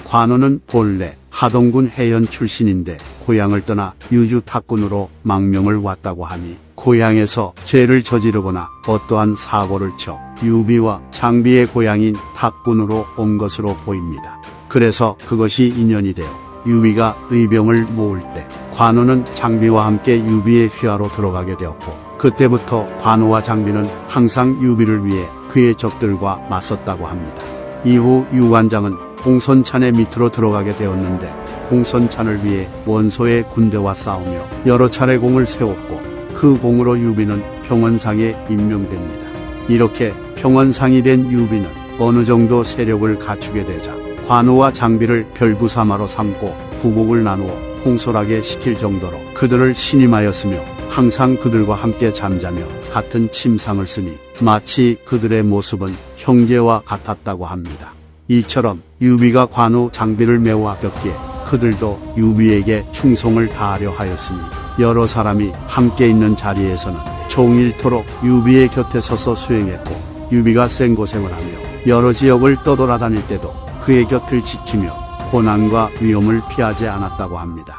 관우는 본래 하동군 해연 출신인데 고향을 떠나 유주 탁군으로 망명을 왔다고 하니 고향에서 죄를 저지르거나 어떠한 사고를 쳐 유비와 장비의 고향인 탁군으로 온 것으로 보입니다. 그래서 그것이 인연이 되어 유비가 의병을 모을 때 관우는 장비와 함께 유비의 휘하로 들어가게 되었고, 그때부터 관우와 장비는 항상 유비를 위해 그의 적들과 맞섰다고 합니다. 이후 유관장은 공손찬의 밑으로 들어가게 되었는데, 공손찬을 위해 원소의 군대와 싸우며 여러 차례 공을 세웠고, 그 공으로 유비는 평원상에 임명됩니다. 이렇게 평원상이 된 유비는 어느 정도 세력을 갖추게 되자 관우와 장비를 별부사마로 삼고 부복을 나누어 통솔하게 시킬 정도로 그들을 신임하였으며, 항상 그들과 함께 잠자며 같은 침상을 쓰니 마치 그들의 모습은 형제와 같았다고 합니다. 이처럼 유비가 관우, 장비를 매우 아꼈기에 그들도 유비에게 충성을 다하려 하였으니, 여러 사람이 함께 있는 자리에서는 종일토록 유비의 곁에 서서 수행했고, 유비가 생고생을 하며 여러 지역을 떠돌아다닐 때도 그의 곁을 지키며 고난과 위험을 피하지 않았다고 합니다.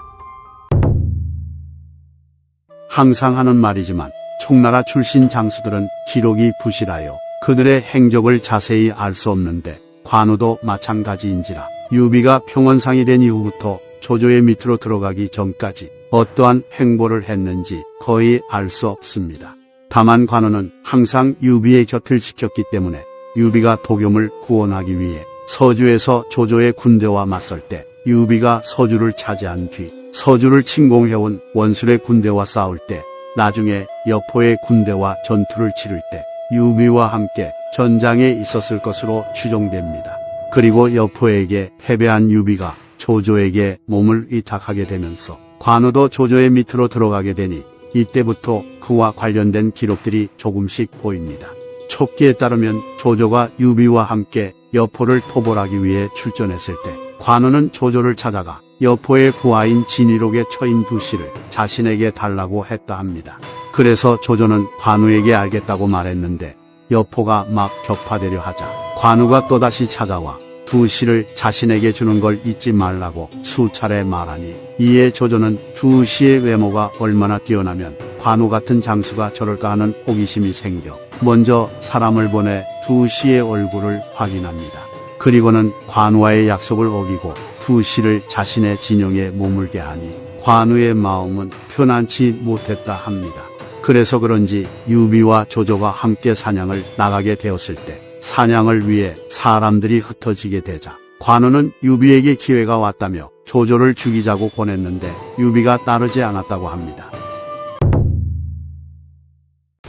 항상 하는 말이지만 총나라 출신 장수들은 기록이 부실하여 그들의 행적을 자세히 알 수 없는데, 관우도 마찬가지인지라 유비가 평원상이 된 이후부터 조조의 밑으로 들어가기 전까지 어떠한 행보를 했는지 거의 알 수 없습니다. 다만 관우는 항상 유비의 곁을 지켰기 때문에 유비가 도겸을 구원하기 위해 서주에서 조조의 군대와 맞설 때 유비가 서주를 차지한 뒤 서주를 침공해온 원술의 군대와 싸울 때, 나중에 여포의 군대와 전투를 치를 때 유비와 함께 전장에 있었을 것으로 추정됩니다. 그리고 여포에게 패배한 유비가 조조에게 몸을 위탁하게 되면서 관우도 조조의 밑으로 들어가게 되니, 이때부터 그와 관련된 기록들이 조금씩 보입니다. 촉기에 따르면 조조가 유비와 함께 여포를 토벌하기 위해 출전했을 때 관우는 조조를 찾아가 여포의 부하인 진위록에 처인 두씨를 자신에게 달라고 했다 합니다. 그래서 조조는 관우에게 알겠다고 말했는데, 여포가 막 격파되려 하자 관우가 또다시 찾아와 두씨를 자신에게 주는 걸 잊지 말라고 수차례 말하니, 이에 조조는 두씨의 외모가 얼마나 뛰어나면 관우 같은 장수가 저럴까 하는 호기심이 생겨 먼저 사람을 보내 두씨의 얼굴을 확인합니다. 그리고는 관우와의 약속을 어기고 두씨를 자신의 진영에 머물게 하니 관우의 마음은 편안치 못했다 합니다. 그래서 그런지 유비와 조조가 함께 사냥을 나가게 되었을 때 사냥을 위해 사람들이 흩어지게 되자 관우는 유비에게 기회가 왔다며 조조를 죽이자고 보냈는데 유비가 따르지 않았다고 합니다.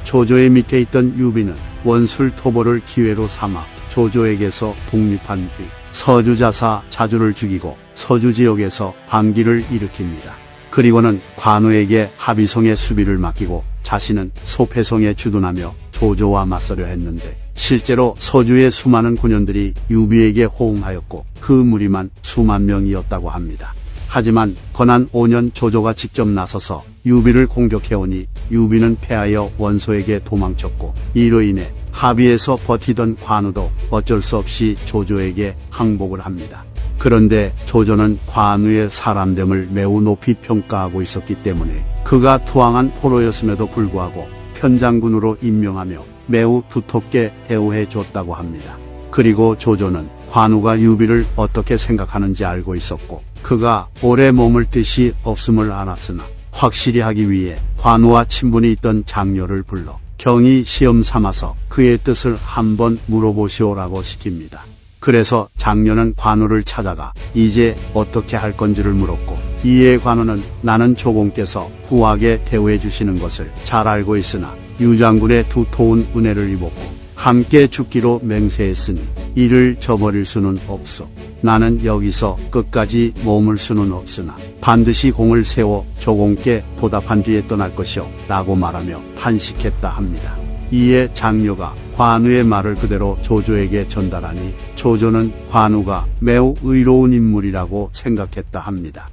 조조의 밑에 있던 유비는 원술 토벌을 기회로 삼아 조조에게서 독립한 뒤 서주자사 자주를 죽이고 서주 지역에서 반기를 일으킵니다. 그리고는 관우에게 합의성의 수비를 맡기고 자신은 소패성에 주둔하며 조조와 맞서려 했는데, 실제로 서주의 수많은 군현들이 유비에게 호응하였고 그 무리만 수만 명이었다고 합니다. 하지만 건한 5년 조조가 직접 나서서 유비를 공격해오니 유비는 패하여 원소에게 도망쳤고, 이로 인해 합의에서 버티던 관우도 어쩔 수 없이 조조에게 항복을 합니다. 그런데 조조는 관우의 사람됨을 매우 높이 평가하고 있었기 때문에 그가 투항한 포로였음에도 불구하고 편장군으로 임명하며 매우 두텁게 대우해 줬다고 합니다. 그리고 조조는 관우가 유비를 어떻게 생각하는지 알고 있었고, 그가 오래 머물 뜻이 없음을 알았으나 확실히 하기 위해 관우와 친분이 있던 장녀를 불러 경위 시험 삼아서 그의 뜻을 한번 물어보시오라고 시킵니다. 그래서 장녀는 관우를 찾아가 이제 어떻게 할 건지를 물었고, 이에 관우는 나는 조공께서 후하게 대우해 주시는 것을 잘 알고 있으나 유장군의 두터운 은혜를 입었고 함께 죽기로 맹세했으니 이를 저버릴 수는 없어. 나는 여기서 끝까지 머물 수는 없으나 반드시 공을 세워 조공께 보답한 뒤에 떠날 것이오 라고 말하며 탄식했다 합니다. 이에 장녀가 관우의 말을 그대로 조조에게 전달하니 조조는 관우가 매우 의로운 인물이라고 생각했다 합니다.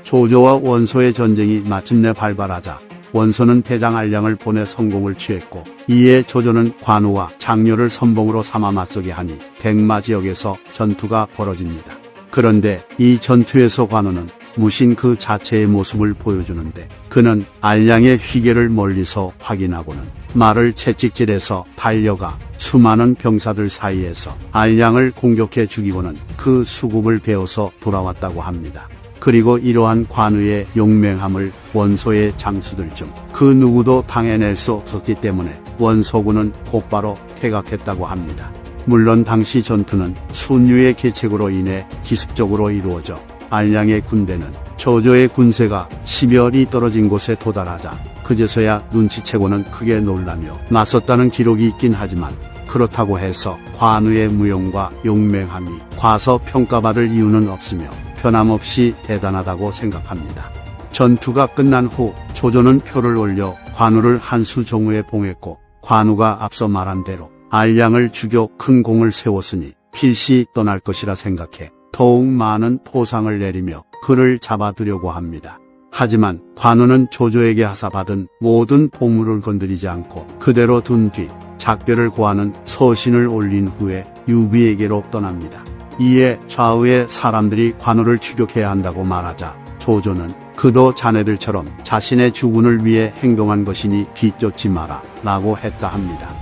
조조와 원소의 전쟁이 마침내 발발하자 원소는 대장 알량을 보내 성공을 취했고, 이에 조조는 관우와 장렬을 선봉으로 삼아 맞서게 하니 백마 지역에서 전투가 벌어집니다. 그런데 이 전투에서 관우는 무신 그 자체의 모습을 보여주는데, 그는 알량의 휘계를 멀리서 확인하고는 말을 채찍질해서 달려가 수많은 병사들 사이에서 알량을 공격해 죽이고는 그 수급을 베어서 돌아왔다고 합니다. 그리고 이러한 관우의 용맹함을 원소의 장수들 중 그 누구도 당해낼 수 없었기 때문에 원소군은 곧바로 퇴각했다고 합니다. 물론 당시 전투는 순유의 계책으로 인해 기습적으로 이루어져 알량의 군대는 조조의 군세가 10여리 떨어진 곳에 도달하자 그제서야 눈치채고는 크게 놀라며 나섰다는 기록이 있긴 하지만, 그렇다고 해서 관우의 무용과 용맹함이 과소평가받을 이유는 없으며 변함없이 대단하다고 생각합니다. 전투가 끝난 후 조조는 표를 올려 관우를 한수종우에 봉했고, 관우가 앞서 말한 대로 알량을 죽여 큰 공을 세웠으니 필시 떠날 것이라 생각해 더욱 많은 포상을 내리며 그를 잡아두려고 합니다. 하지만 관우는 조조에게 하사받은 모든 보물을 건드리지 않고 그대로 둔 뒤 작별을 고하는 서신을 올린 후에 유비에게로 떠납니다. 이에 좌우의 사람들이 관우를 추격해야 한다고 말하자 조조는 그도 자네들처럼 자신의 주군을 위해 행동한 것이니 뒤쫓지 마라 라고 했다 합니다.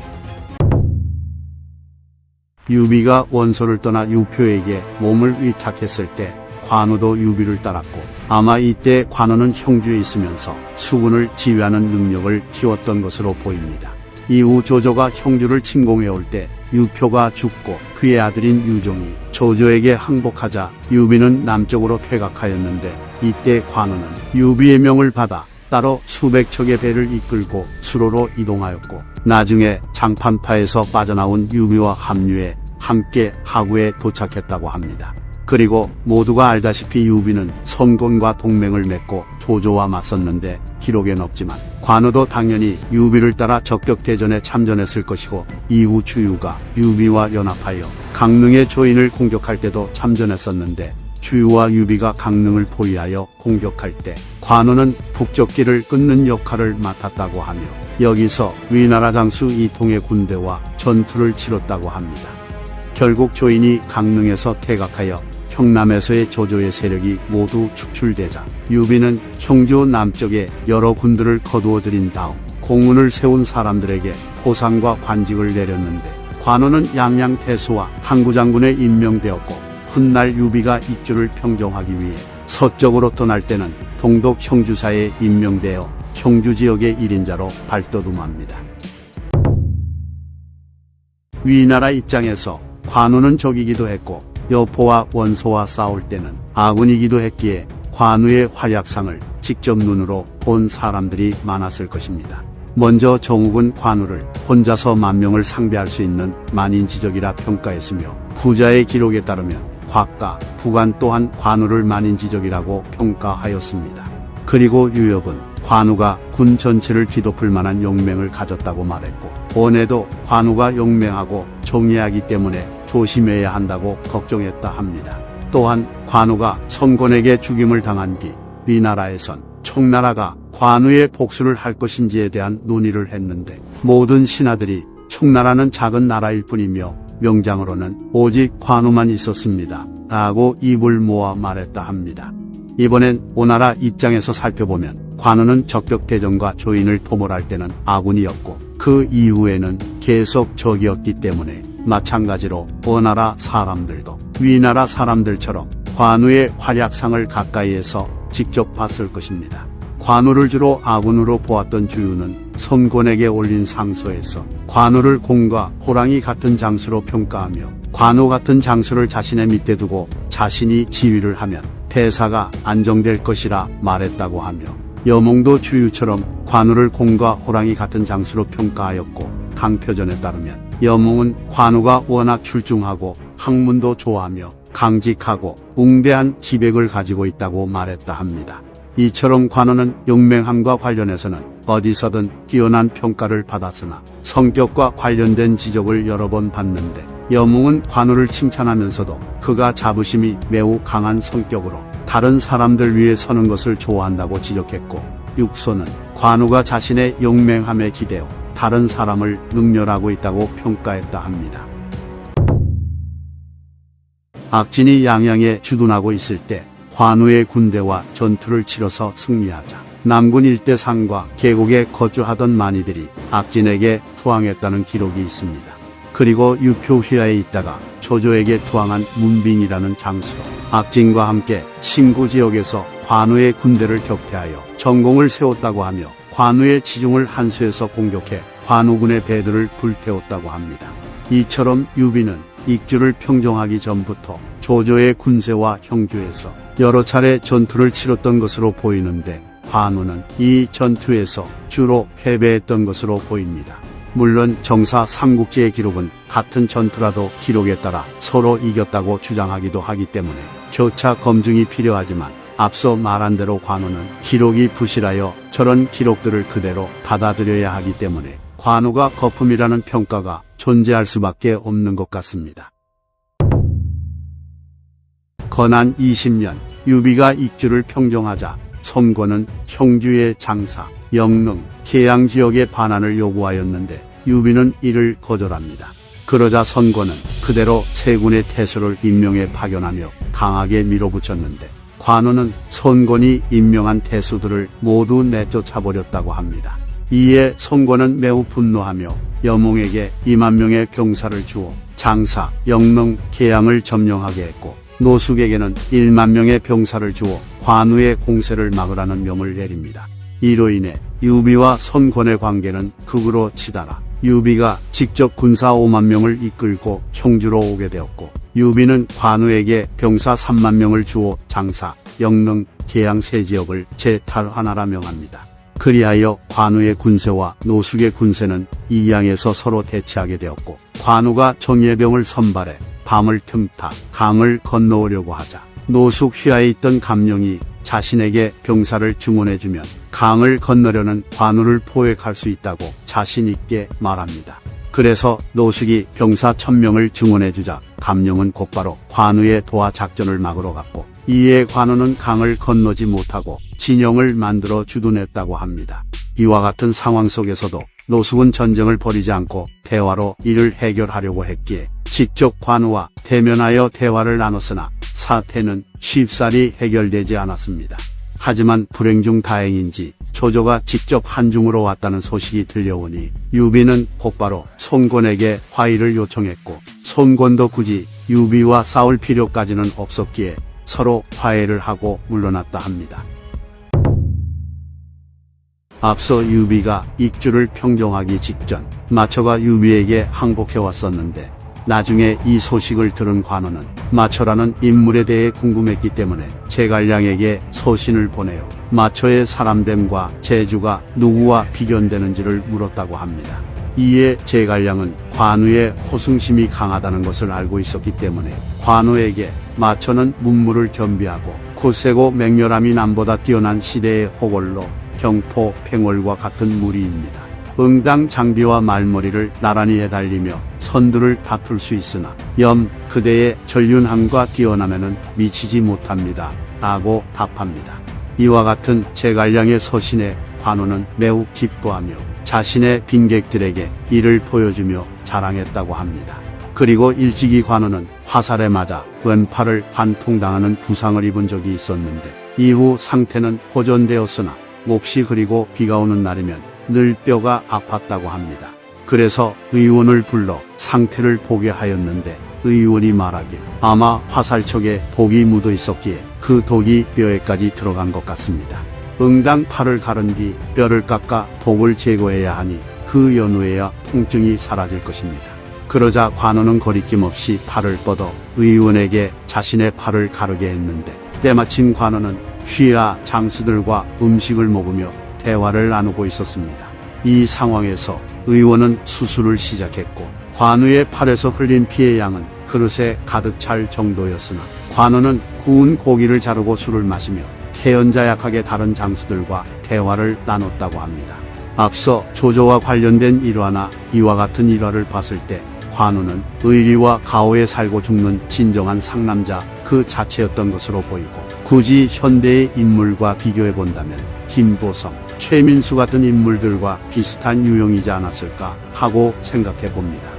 유비가 원소를 떠나 유표에게 몸을 위탁했을 때 관우도 유비를 따랐고, 아마 이때 관우는 형주에 있으면서 수군을 지휘하는 능력을 키웠던 것으로 보입니다. 이후 조조가 형주를 침공해올 때 유표가 죽고 그의 아들인 유종이 조조에게 항복하자 유비는 남쪽으로 퇴각하였는데, 이때 관우는 유비의 명을 받아 따로 수백 척의 배를 이끌고 수로로 이동하였고, 나중에 장판파에서 빠져나온 유비와 합류해 함께 하구에 도착했다고 합니다. 그리고 모두가 알다시피 유비는 성곤과 동맹을 맺고 조조와 맞섰는데 기록엔 없지만, 관우도 당연히 유비를 따라 적격대전에 참전했을 것이고, 이후 주유가 유비와 연합하여 강릉의 조인을 공격할 때도 참전했었는데, 주유와 유비가 강릉을 포위하여 공격할 때 관우는 북적기를 끊는 역할을 맡았다고 하며, 여기서 위나라 장수 이통의 군대와 전투를 치렀다고 합니다. 결국 조인이 강릉에서 퇴각하여 경남에서의 조조의 세력이 모두 축출되자 유비는 형주 남쪽에 여러 군들을 거두어들인 다음 공문을 세운 사람들에게 포상과 관직을 내렸는데, 관우는 양양태수와 항구장군에 임명되었고, 훗날 유비가 입주를 평정하기 위해 서쪽으로 떠날 때는 동독 형주사에 임명되어 형주 지역의 1인자로 발돋움합니다. 위나라 입장에서 관우는 적이기도 했고, 여포와 원소와 싸울 때는 아군이기도 했기에 관우의 활약상을 직접 눈으로 본 사람들이 많았을 것입니다. 먼저 정욱은 관우를 혼자서 만명을 상대할 수 있는 만인지적이라 평가했으며, 부자의 기록에 따르면 곽가, 부관 또한 관우를 만인지적이라고 평가하였습니다. 그리고 유엽은 관우가 군 전체를 뒤덮을 만한 용맹을 가졌다고 말했고, 원에도 관우가 용맹하고 정의하기 때문에 조심해야 한다고 걱정했다 합니다. 또한 관우가 성곤에게 죽임을 당한 뒤 위나라에선 총나라가 관우의 복수를 할 것인지에 대한 논의를 했는데, 모든 신하들이 총나라는 작은 나라일 뿐이며 명장으로는 오직 관우만 있었습니다 라고 입을 모아 말했다 합니다. 이번엔 오나라 입장에서 살펴보면 관우는 적격대전과 조인을 토벌할 때는 아군이었고, 그 이후에는 계속 적이었기 때문에 마찬가지로 오나라 사람들도 위나라 사람들처럼 관우의 활약상을 가까이에서 직접 봤을 것입니다. 관우를 주로 아군으로 보았던 주유는 성곤에게 올린 상소에서 관우를 공과 호랑이 같은 장수로 평가하며, 관우 같은 장수를 자신의 밑에 두고 자신이 지휘를 하면 대사가 안정될 것이라 말했다고 하며, 여몽도 주유처럼 관우를 공과 호랑이 같은 장수로 평가하였고, 강표전에 따르면 여몽은 관우가 워낙 출중하고 학문도 좋아하며 강직하고 웅대한 기백을 가지고 있다고 말했다 합니다. 이처럼 관우는 용맹함과 관련해서는 어디서든 뛰어난 평가를 받았으나 성격과 관련된 지적을 여러 번 받는데, 여몽은 관우를 칭찬하면서도 그가 자부심이 매우 강한 성격으로 다른 사람들 위에 서는 것을 좋아한다고 지적했고, 육소는 관우가 자신의 용맹함에 기대어 다른 사람을 능멸하고 있다고 평가했다 합니다. 악진이 양양에 주둔하고 있을 때 관우의 군대와 전투를 치러서 승리하자 남군 일대 산과 계곡에 거주하던 많이들이 악진에게 투항했다는 기록이 있습니다. 그리고 유표휘하에 있다가 조조에게 투항한 문빙이라는 장수도 악진과 함께 신구 지역에서 관우의 군대를 격퇴하여 전공을 세웠다고 하며 관우의 지중을 한수에서 공격해 관우군의 배들을 불태웠다고 합니다. 이처럼 유비는 익주를 평정하기 전부터 조조의 군세와 형주에서 여러 차례 전투를 치렀던 것으로 보이는데 관우는 이 전투에서 주로 패배했던 것으로 보입니다. 물론 정사 삼국지의 기록은 같은 전투라도 기록에 따라 서로 이겼다고 주장하기도 하기 때문에 교차 검증이 필요하지만 앞서 말한 대로 관우는 기록이 부실하여 저런 기록들을 그대로 받아들여야 하기 때문에 관우가 거품이라는 평가가 존재할 수밖에 없는 것 같습니다. 건한 20년 유비가 익주를 평정하자 선권은 형주의 장사, 영릉, 계양 지역의 반환을 요구하였는데 유비는 이를 거절합니다. 그러자 선권은 그대로 세 군의 태수를 임명해 파견하며 강하게 밀어붙였는데 관우는 선권이 임명한 태수들을 모두 내쫓아버렸다고 합니다. 이에 선권은 매우 분노하며 여몽에게 2만 명의 병사를 주어 장사, 영릉, 계양을 점령하게 했고 노숙에게는 1만 명의 병사를 주어 관우의 공세를 막으라는 명을 내립니다. 이로 인해 유비와 선권의 관계는 극으로 치달아 유비가 직접 군사 5만 명을 이끌고 형주로 오게 되었고 유비는 관우에게 병사 3만 명을 주어 장사, 영릉, 계양 세 지역을 재탈환하라 명합니다. 그리하여 관우의 군세와 노숙의 군세는 이양에서 서로 대치하게 되었고 관우가 정예병을 선발해 밤을 틈타 강을 건너오려고 하자 노숙 휘하에 있던 감령이 자신에게 병사를 증원해주면 강을 건너려는 관우를 포획할 수 있다고 자신 있게 말합니다. 그래서 노숙이 병사 1000명을 증원해주자 감령은 곧바로 관우의 도하 작전을 막으러 갔고 이에 관우는 강을 건너지 못하고 진영을 만들어 주둔했다고 합니다. 이와 같은 상황 속에서도 노숙은 전쟁을 벌이지 않고 대화로 이를 해결하려고 했기에 직접 관우와 대면하여 대화를 나눴으나 사태는 쉽사리 해결되지 않았습니다. 하지만 불행 중 다행인지 조조가 직접 한중으로 왔다는 소식이 들려오니 유비는 곧바로 손권에게 화의를 요청했고 손권도 굳이 유비와 싸울 필요까지는 없었기에 서로 화해를 하고 물러났다 합니다. 앞서 유비가 익주를 평정하기 직전 마초가 유비에게 항복해 왔었는데 나중에 이 소식을 들은 관우는 마초라는 인물에 대해 궁금했기 때문에 제갈량에게 서신을 보내어 마초의 사람됨과 재주가 누구와 비견되는지를 물었다고 합니다. 이에 제갈량은 관우의 호승심이 강하다는 것을 알고 있었기 때문에 관우에게 마초는 문무를 겸비하고 굳세고 맹렬함이 남보다 뛰어난 시대의 호걸로 경포, 팽월과 같은 무리입니다. 응당 장비와 말머리를 나란히 해달리며 선두를 다툴 수 있으나 그대의 전륜함과 뛰어나면은 미치지 못합니다. 라고 답합니다. 이와 같은 제갈량의 서신에 관우는 매우 기뻐하며 자신의 빈객들에게 이를 보여주며 자랑했다고 합니다. 그리고 일찍이 관우는 화살에 맞아 왼팔을 관통당하는 부상을 입은 적이 있었는데 이후 상태는 호전되었으나 몹시 흐리고 비가 오는 날이면 늘 뼈가 아팠다고 합니다. 그래서 의원을 불러 상태를 보게 하였는데 의원이 말하길 아마 화살촉에 독이 묻어 있었기에 그 독이 뼈에까지 들어간 것 같습니다. 응당 팔을 가른 뒤 뼈를 깎아 독을 제거해야 하니 그 연후에야 통증이 사라질 것입니다. 그러자 관우는 거리낌 없이 팔을 뻗어 의원에게 자신의 팔을 가르게 했는데 때마침 관우는 휘하 장수들과 음식을 먹으며 대화를 나누고 있었습니다. 이 상황에서 의원은 수술을 시작했고 관우의 팔에서 흘린 피의 양은 그릇에 가득 찰 정도였으나 관우는 구운 고기를 자르고 술을 마시며 태연자약하게 다른 장수들과 대화를 나눴다고 합니다. 앞서 조조와 관련된 일화나 이와 같은 일화를 봤을 때 관우는 의리와 가오에 살고 죽는 진정한 상남자 그 자체였던 것으로 보이고 굳이 현대의 인물과 비교해 본다면 김보성, 최민수 같은 인물들과 비슷한 유형이지 않았을까 하고 생각해 봅니다.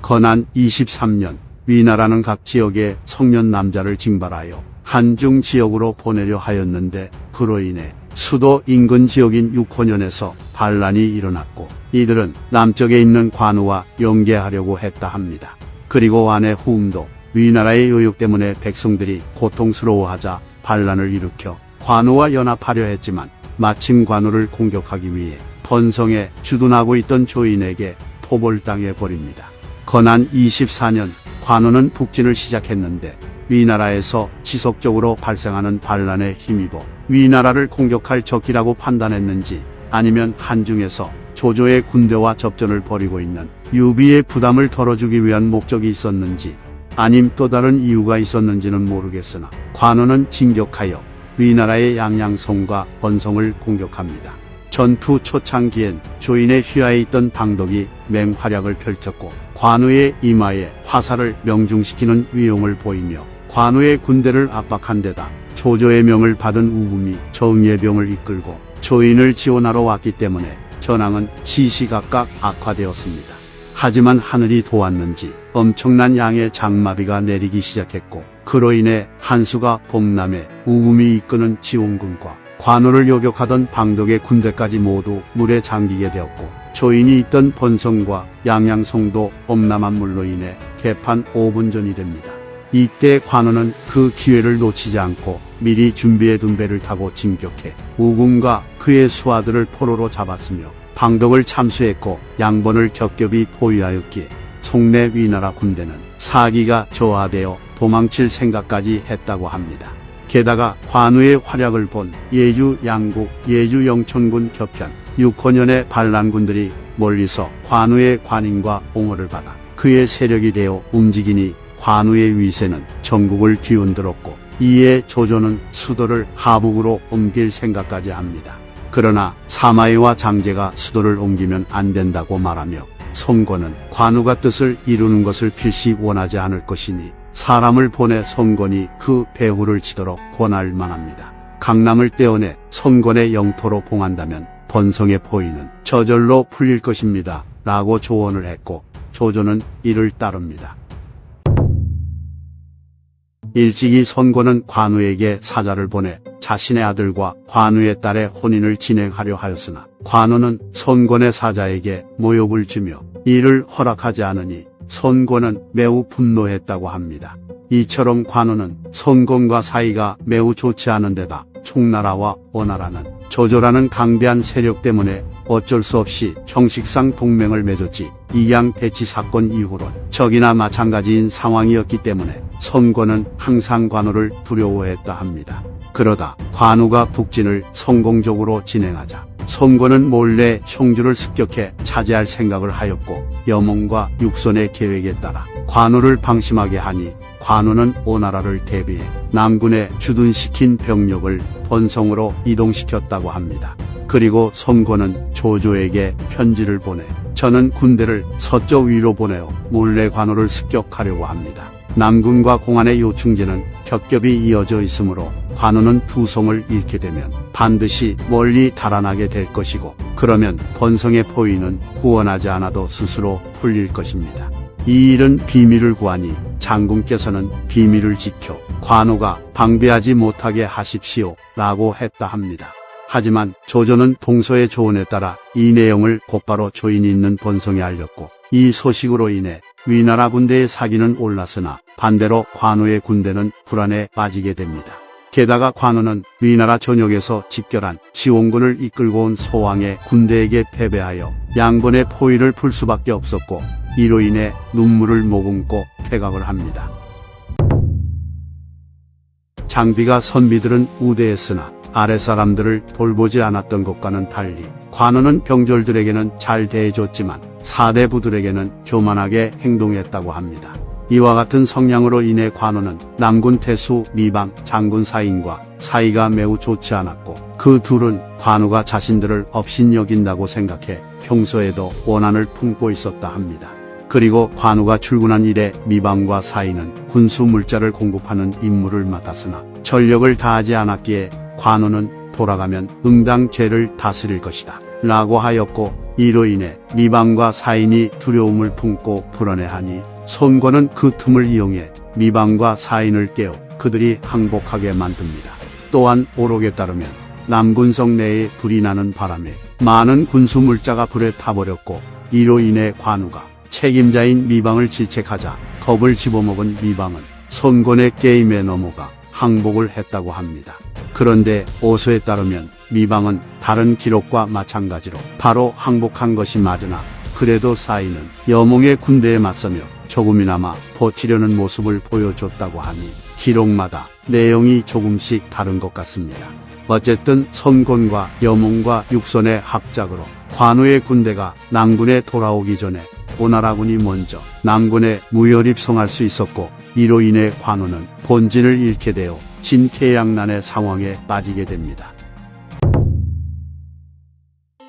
건안 23년 위나라는 각 지역의 청년 남자를 징발하여 한중 지역으로 보내려 하였는데 그로 인해 수도 인근 지역인 육혼현에서 반란이 일어났고 이들은 남쪽에 있는 관우와 연계하려고 했다 합니다. 그리고 완의 후음도 위나라의 요역 때문에 백성들이 고통스러워하자 반란을 일으켜 관우와 연합하려 했지만 마침 관우를 공격하기 위해 번성에 주둔하고 있던 조인에게 포벌당해 버립니다. 건안 24년 관우는 북진을 시작했는데 위나라에서 지속적으로 발생하는 반란에 힘입어 위나라를 공격할 적이라고 판단했는지 아니면 한중에서 조조의 군대와 접전을 벌이고 있는 유비의 부담을 덜어주기 위한 목적이 있었는지 아님 또 다른 이유가 있었는지는 모르겠으나 관우는 진격하여 위나라의 양양성과 번성을 공격합니다. 전투 초창기엔 조인의 휘하에 있던 방덕이 맹활약을 펼쳤고 관우의 이마에 화살을 명중시키는 위용을 보이며 관우의 군대를 압박한 데다 조조의 명을 받은 우금이 정예병을 이끌고 조인을 지원하러 왔기 때문에 전황은 시시각각 악화되었습니다. 하지만 하늘이 도왔는지 엄청난 양의 장마비가 내리기 시작했고 그로 인해 한수가 복남해 우금이 이끄는 지원군과 관우를 요격하던 방덕의 군대까지 모두 물에 잠기게 되었고 조인이 있던 번성과 양양성도 범람한 물로 인해 개판 5분 전이 됩니다. 이때 관우는 그 기회를 놓치지 않고 미리 준비해둔 배를 타고 진격해 우금과 그의 수하들을 포로로 잡았으며 방덕을 참수했고 양번을 겹겹이 포위하였기에 송내 위나라 군대는 사기가 저하되어 도망칠 생각까지 했다고 합니다. 게다가 관우의 활약을 본 예주 양국, 예주 영천군 겹편, 육혼현의 반란군들이 멀리서 관우의 관인과 옹호를 받아 그의 세력이 되어 움직이니 관우의 위세는 전국을 뒤흔들었고 이에 조조는 수도를 하북으로 옮길 생각까지 합니다. 그러나 사마이와 장제가 수도를 옮기면 안 된다고 말하며 송건은 관우가 뜻을 이루는 것을 필시 원하지 않을 것이니 사람을 보내 송건이 그 배후를 치도록 권할 만합니다. 강남을 떼어내 송건의 영토로 봉한다면 번성의 포위는 저절로 풀릴 것입니다. 라고 조언을 했고 조조는 이를 따릅니다. 일찍이 송건은 관우에게 사자를 보내 자신의 아들과 관우의 딸의 혼인을 진행하려 하였으나 관우는 송건의 사자에게 모욕을 주며 이를 허락하지 않으니 송건은 매우 분노했다고 합니다. 이처럼 관우는 송건과 사이가 매우 좋지 않은 데다 총나라와 오나라는 조조라는 강대한 세력 때문에 어쩔 수 없이 형식상 동맹을 맺었지 이양 대치 사건 이후론 적이나 마찬가지인 상황이었기 때문에 송건은 항상 관우를 두려워했다 합니다. 그러다 관우가 북진을 성공적으로 진행하자 송건은 몰래 형주를 습격해 차지할 생각을 하였고 여몽과 육손의 계획에 따라 관우를 방심하게 하니 관우는 오나라를 대비해 남군에 주둔시킨 병력을 번성으로 이동시켰다고 합니다. 그리고 송건은 조조에게 편지를 보내 저는 군대를 서쪽 위로 보내어 몰래 관우를 습격하려고 합니다. 남군과 공안의 요충지는 겹겹이 이어져 있으므로 관우는 두 성을 잃게 되면 반드시 멀리 달아나게 될 것이고 그러면 번성의 포위는 구원하지 않아도 스스로 풀릴 것입니다. 이 일은 비밀을 구하니 장군께서는 비밀을 지켜 관우가 방비하지 못하게 하십시오 라고 했다 합니다. 하지만 조조는 동서의 조언에 따라 이 내용을 곧바로 조인이 있는 번성에 알렸고 이 소식으로 인해 위나라 군대의 사기는 올랐으나 반대로 관우의 군대는 불안에 빠지게 됩니다. 게다가 관우는 위나라 전역에서 집결한 지원군을 이끌고 온 소왕의 군대에게 패배하여 양번의 포위를 풀 수밖에 없었고 이로 인해 눈물을 머금고 퇴각을 합니다. 장비가 선비들은 우대했으나 아랫사람들을 돌보지 않았던 것과는 달리 관우는 병졸들에게는 잘 대해줬지만 사대부들에게는 교만하게 행동했다고 합니다. 이와 같은 성향으로 인해 관우는 남군 태수 미방 장군 사인과 사이가 매우 좋지 않았고 그 둘은 관우가 자신들을 업신여긴다고 생각해 평소에도 원한을 품고 있었다 합니다. 그리고 관우가 출군한 이래 미방과 사이는 군수 물자를 공급하는 임무를 맡았으나 전력을 다하지 않았기에 관우는 돌아가면 응당 죄를 다스릴 것이다 라고 하였고, 이로 인해 미방과 사인이 두려움을 품고 불안해하니 손권은 그 틈을 이용해 미방과 사인을 깨워 그들이 항복하게 만듭니다. 또한 오록에 따르면 남군성 내에 불이 나는 바람에 많은 군수 물자가 불에 타버렸고, 이로 인해 관우가 책임자인 미방을 질책하자 겁을 집어먹은 미방은 손권의 게임에 넘어가 항복을 했다고 합니다. 그런데 오서에 따르면 미방은 다른 기록과 마찬가지로 바로 항복한 것이 맞으나, 그래도 사인은 여몽의 군대에 맞서며 조금이나마 버티려는 모습을 보여줬다고 하니 기록마다 내용이 조금씩 다른 것 같습니다. 어쨌든 손권과 여몽과 육선의 합작으로 관우의 군대가 남군에 돌아오기 전에 오나라군이 먼저 남군에 무혈입성할 수 있었고, 이로 인해 관우는 본진을 잃게 되어 진퇴양난의 상황에 빠지게 됩니다.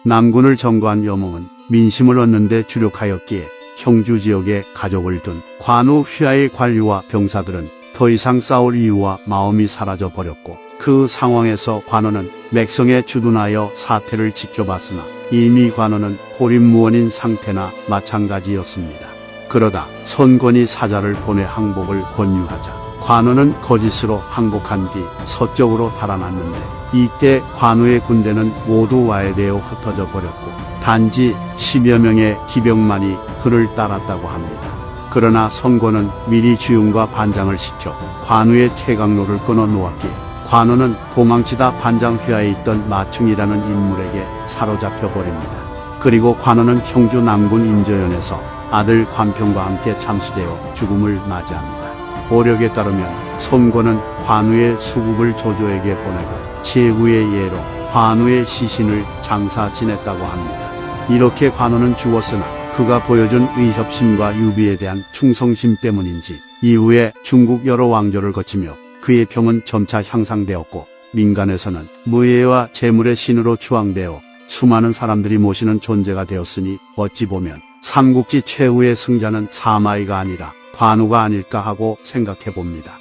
남군을 점거한 여몽은 민심을 얻는 데 주력하였기에 형주 지역에 가족을 둔 관우 휘하의 관리와 병사들은 더 이상 싸울 이유와 마음이 사라져 버렸고, 그 상황에서 관우는 맥성에 주둔하여 사태를 지켜봤으나 이미 관우는 호림무원인 상태나 마찬가지였습니다. 그러다 손권이 사자를 보내 항복을 권유하자 관우는 거짓으로 항복한 뒤 서쪽으로 달아났는데, 이때 관우의 군대는 모두 와해되어 흩어져 버렸고 단지 10여 명의 기병만이 그를 따랐다고 합니다. 그러나 손권은 미리 주윤과 반장을 시켜 관우의 퇴각로를 끊어 놓았기에 관우는 도망치다 반장 휘하에 있던 마충이라는 인물에게 사로잡혀 버립니다. 그리고 관우는 형주 남군 임조연에서 아들 관평과 함께 참수되어 죽음을 맞이합니다. 오력에 따르면 손권은 관우의 수국을 조조에게 보내고 제후의 예로 관우의 시신을 장사 지냈다고 합니다. 이렇게 관우는 죽었으나 그가 보여준 의협심과 유비에 대한 충성심 때문인지 이후에 중국 여러 왕조를 거치며 그의 평은 점차 향상되었고, 민간에서는 무예와 재물의 신으로 추앙되어 수많은 사람들이 모시는 존재가 되었으니, 어찌 보면 삼국지 최후의 승자는 사마이가 아니라 관우가 아닐까 하고 생각해 봅니다.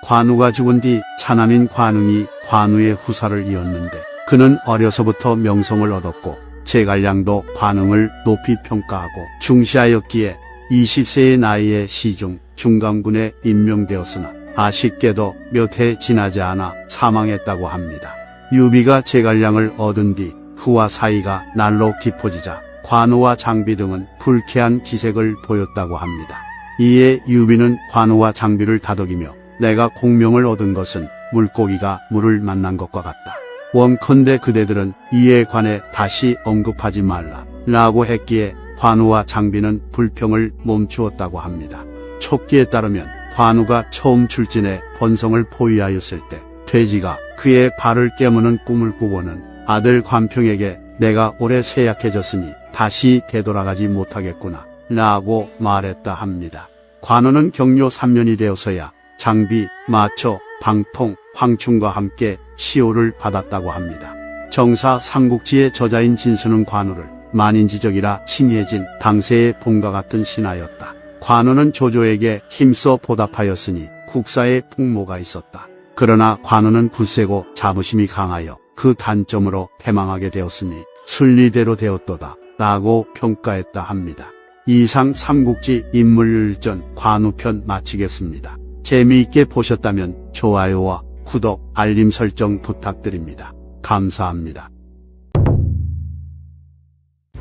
관우가 죽은 뒤 차남인 관웅이 관우의 후사를 이었는데, 그는 어려서부터 명성을 얻었고 제갈량도 관웅을 높이 평가하고 중시하였기에 20세의 나이에 시중 중감군에 임명되었으나 아쉽게도 몇 해 지나지 않아 사망했다고 합니다. 유비가 제갈량을 얻은 뒤 그와 사이가 날로 깊어지자 관우와 장비 등은 불쾌한 기색을 보였다고 합니다. 이에 유비는 관우와 장비를 다독이며 내가 공명을 얻은 것은 물고기가 물을 만난 것과 같다. 원컨대 그대들은 이에 관해 다시 언급하지 말라 라고 했기에 관우와 장비는 불평을 멈추었다고 합니다. 촉기에 따르면 관우가 처음 출진해 번성을 포위하였을 때 돼지가 그의 발을 깨무는 꿈을 꾸고는 아들 관평에게 내가 오래 쇠약해졌으니 다시 되돌아가지 못하겠구나 라고 말했다 합니다. 관우는 경료 3년이 되어서야 장비, 마초, 방통, 황충과 함께 시호를 받았다고 합니다. 정사 삼국지의 저자인 진수는 관우를 만인지적이라 칭해진 당세의 봄과 같은 신하였다. 관우는 조조에게 힘써 보답하였으니 국사에 풍모가 있었다. 그러나 관우는 굳세고 자부심이 강하여 그 단점으로 패망하게 되었으니 순리대로 되었도다 라고 평가했다 합니다. 이상 삼국지 인물일전 관우편 마치겠습니다. 재미있게 보셨다면 좋아요와 구독, 알림 설정 부탁드립니다. 감사합니다.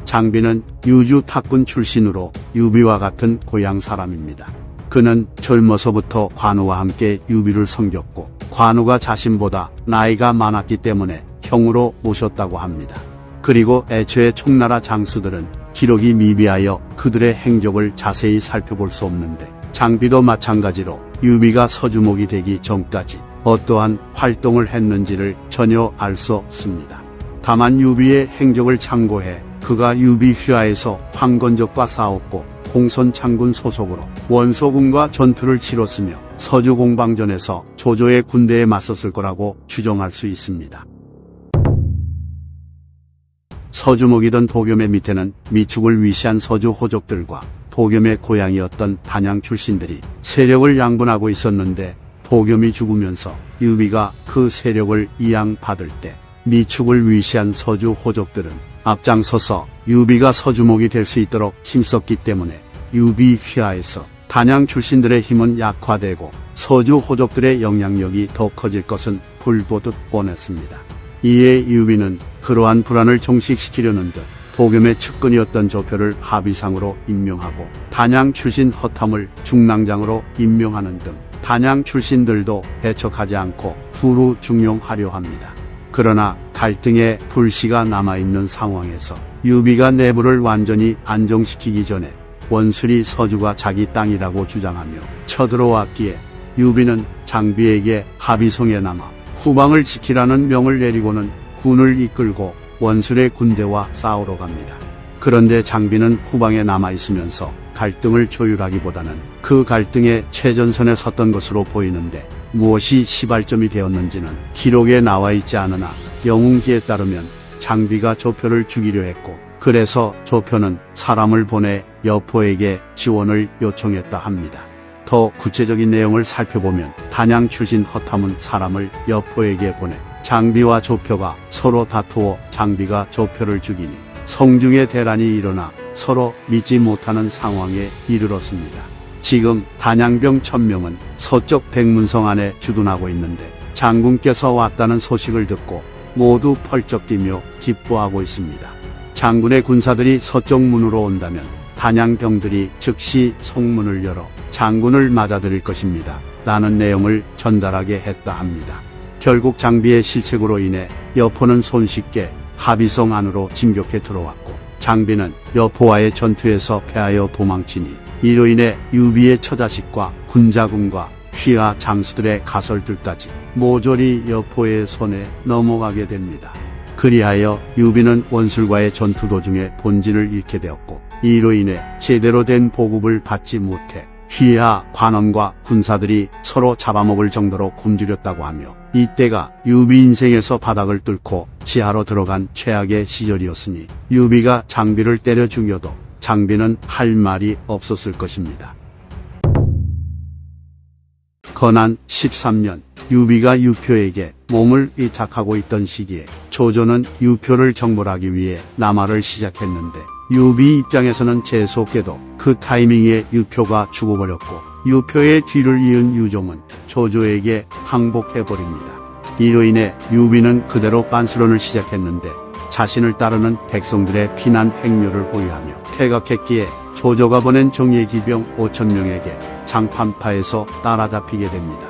장비는 유주 탁군 출신으로 유비와 같은 고향 사람입니다. 그는 젊어서부터 관우와 함께 유비를 섬겼고 관우가 자신보다 나이가 많았기 때문에 형으로 모셨다고 합니다. 그리고 애초에 총나라 장수들은 기록이 미비하여 그들의 행적을 자세히 살펴볼 수 없는데 장비도 마찬가지로 유비가 서주목이 되기 전까지 어떠한 활동을 했는지를 전혀 알 수 없습니다. 다만 유비의 행적을 참고해 그가 유비 휘하에서 황건적과 싸웠고 공선창군 소속으로 원소군과 전투를 치렀으며 서주 공방전에서 조조의 군대에 맞섰을 거라고 추정할 수 있습니다. 서주목이던 도겸의 밑에는 미축을 위시한 서주 호족들과 도겸의 고향이었던 단양 출신들이 세력을 양분하고 있었는데 도겸이 죽으면서 유비가 그 세력을 이양받을 때 미축을 위시한 서주 호족들은 앞장서서 유비가 서주목이 될 수 있도록 힘썼기 때문에 유비 휘하에서 단양 출신들의 힘은 약화되고 서주 호족들의 영향력이 더 커질 것은 불보듯 뻔했습니다. 이에 유비는 그러한 불안을 종식시키려는 듯 도겸의 측근이었던 조표를 합의상으로 임명하고 단양 출신 허탐을 중랑장으로 임명하는 등 단양 출신들도 배척하지 않고 두루 중용하려 합니다. 그러나 갈등의 불씨가 남아있는 상황에서 유비가 내부를 완전히 안정시키기 전에 원술이 서주가 자기 땅이라고 주장하며 쳐들어왔기에 유비는 장비에게 합의성에 남아 후방을 지키라는 명을 내리고는 군을 이끌고 원술의 군대와 싸우러 갑니다. 그런데 장비는 후방에 남아있으면서 갈등을 조율하기보다는 그 갈등의 최전선에 섰던 것으로 보이는데 무엇이 시발점이 되었는지는 기록에 나와있지 않으나 영웅기에 따르면 장비가 조표를 죽이려 했고 그래서 조표는 사람을 보내 여포에게 지원을 요청했다 합니다. 더 구체적인 내용을 살펴보면 단양 출신 허탐은 사람을 여포에게 보내 장비와 조표가 서로 다투어 장비가 조표를 죽이니 성중의 대란이 일어나 서로 믿지 못하는 상황에 이르렀습니다. 지금 단양병 1000명은 서쪽 백문성 안에 주둔하고 있는데 장군께서 왔다는 소식을 듣고 모두 펄쩍 뛰며 기뻐하고 있습니다. 장군의 군사들이 서쪽 문으로 온다면 단양병들이 즉시 성문을 열어 장군을 맞아들일 것입니다. 라는 내용을 전달하게 했다 합니다. 결국 장비의 실책으로 인해 여포는 손쉽게 합의성 안으로 진격해 들어왔고 장비는 여포와의 전투에서 패하여 도망치니 이로 인해 유비의 처자식과 군자군과 휘하 장수들의 가설들까지 모조리 여포의 손에 넘어가게 됩니다. 그리하여 유비는 원술과의 전투 도중에 본진을 잃게 되었고 이로 인해 제대로 된 보급을 받지 못해 휘하 관원과 군사들이 서로 잡아먹을 정도로 굶주렸다고 하며 이때가 유비 인생에서 바닥을 뚫고 지하로 들어간 최악의 시절이었으니 유비가 장비를 때려 죽여도 장비는 할 말이 없었을 것입니다. 건한 13년 유비가 유표에게 몸을 의탁하고 있던 시기에 조조는 유표를 정벌하기 위해 남하를 시작했는데 유비 입장에서는 재수없게도 그 타이밍에 유표가 죽어버렸고 유표의 뒤를 이은 유종은 조조에게 항복해버립니다. 이로 인해 유비는 그대로 빤스런을 시작했는데 자신을 따르는 백성들의 피난 행렬을 호위하며 퇴각했기에 조조가 보낸 정예 기병 5000명에게 장판파에서 따라잡히게 됩니다.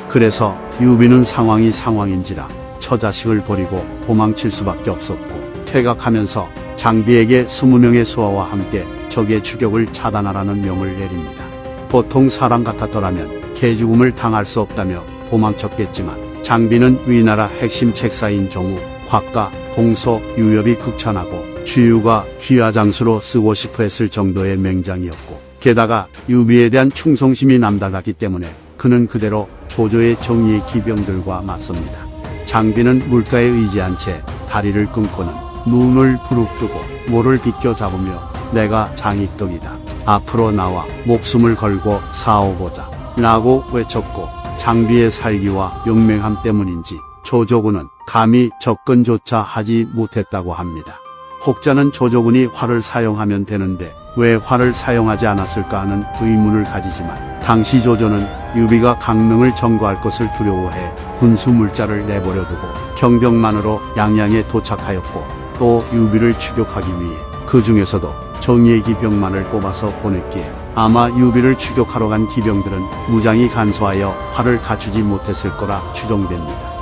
그래서 유비는 상황인지라 처자식을 버리고 도망칠 수밖에 없었고 퇴각하면서 장비에게 20명의 수하와 함께 적의 추격을 차단하라는 명을 내립니다. 보통 사람 같았더라면 개죽음을 당할 수 없다며 도망쳤겠지만 장비는 위나라 핵심 책사인 정우, 곽가, 봉소, 유엽이 극찬하고 주유가 휘하장수로 쓰고 싶어 했을 정도의 맹장이었고 게다가 유비에 대한 충성심이 남달랐기 때문에 그는 그대로 조조의 정의의 기병들과 맞섭니다. 장비는 물가에 의지한 채 다리를 끊고는 눈을 부릅뜨고 모를 비껴 잡으며 내가 장익덕이다. 앞으로 나와 목숨을 걸고 싸워보자. 라고 외쳤고 장비의 살기와 용맹함 때문인지 조조군은 감히 접근조차 하지 못했다고 합니다. 혹자는 조조군이 활을 사용하면 되는데 왜 활을 사용하지 않았을까 하는 의문을 가지지만 당시 조조는 유비가 강릉을 점거할 것을 두려워해 군수 물자를 내버려두고 경병만으로 양양에 도착하였고 또 유비를 추격하기 위해 그 중에서도 정예 기병만을 뽑아서 보냈기에 아마 유비를 추격하러 간 기병들은 무장이 간소하여 활을 갖추지 못했을 거라 추정됩니다.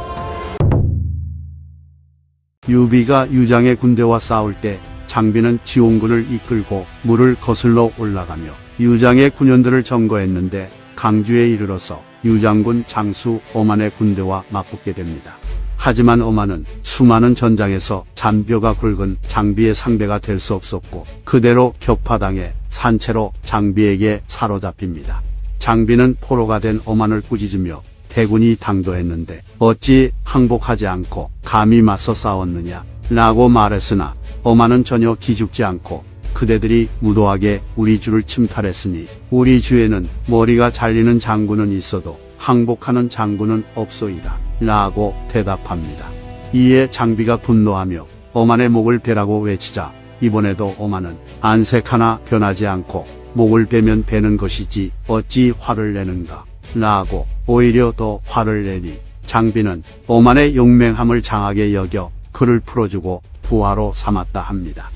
유비가 유장의 군대와 싸울 때 장비는 지원군을 이끌고 물을 거슬러 올라가며 유장의 군현들을 점거했는데 강주에 이르러서 유장군 장수 어만의 군대와 맞붙게 됩니다. 하지만 어만은 수많은 전장에서 잔뼈가 굵은 장비의 상대가 될 수 없었고 그대로 격파당해 산채로 장비에게 사로잡힙니다. 장비는 포로가 된 어만을 꾸짖으며 대군이 당도했는데 어찌 항복하지 않고 감히 맞서 싸웠느냐 라고 말했으나 어만은 전혀 기죽지 않고 그대들이 무도하게 우리 주를 침탈했으니 우리 주에는 머리가 잘리는 장군은 있어도 항복하는 장군은 없소이다 라고 대답합니다. 이에 장비가 분노하며 오만의 목을 베라고 외치자 이번에도 오만은 안색 하나 변하지 않고 목을 베면 베는 것이지 어찌 화를 내는가 라고 오히려 더 화를 내니 장비는 오만의 용맹함을 장하게 여겨 그를 풀어주고 부하로 삼았다 합니다.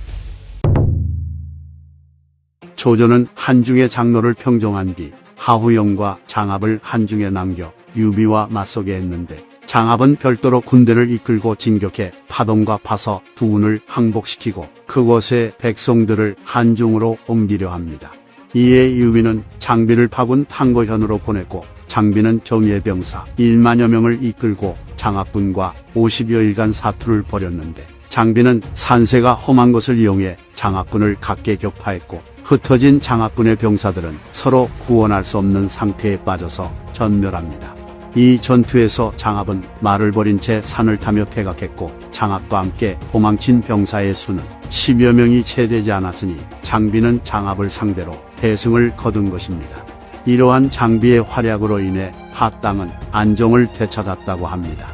조조는 한중의 장로를 평정한 뒤 하후영과 장압을 한중에 남겨 유비와 맞서게 했는데 장압은 별도로 군대를 이끌고 진격해 파동과 파서 두 군을 항복시키고 그곳의 백성들을 한중으로 옮기려 합니다. 이에 유비는 장비를 파군 탕거현으로 보냈고 장비는 정예 병사 1만여 명을 이끌고 장압군과 50여일간 사투를 벌였는데 장비는 산세가 험한 것을 이용해 장압군을 각계 격파했고 흩어진 장압군의 병사들은 서로 구원할 수 없는 상태에 빠져서 전멸합니다. 이 전투에서 장압은 말을 버린 채 산을 타며 퇴각했고 장압과 함께 도망친 병사의 수는 10여 명이 채 되지 않았으니 장비는 장압을 상대로 대승을 거둔 것입니다. 이러한 장비의 활약으로 인해 하 땅은 안정을 되찾았다고 합니다.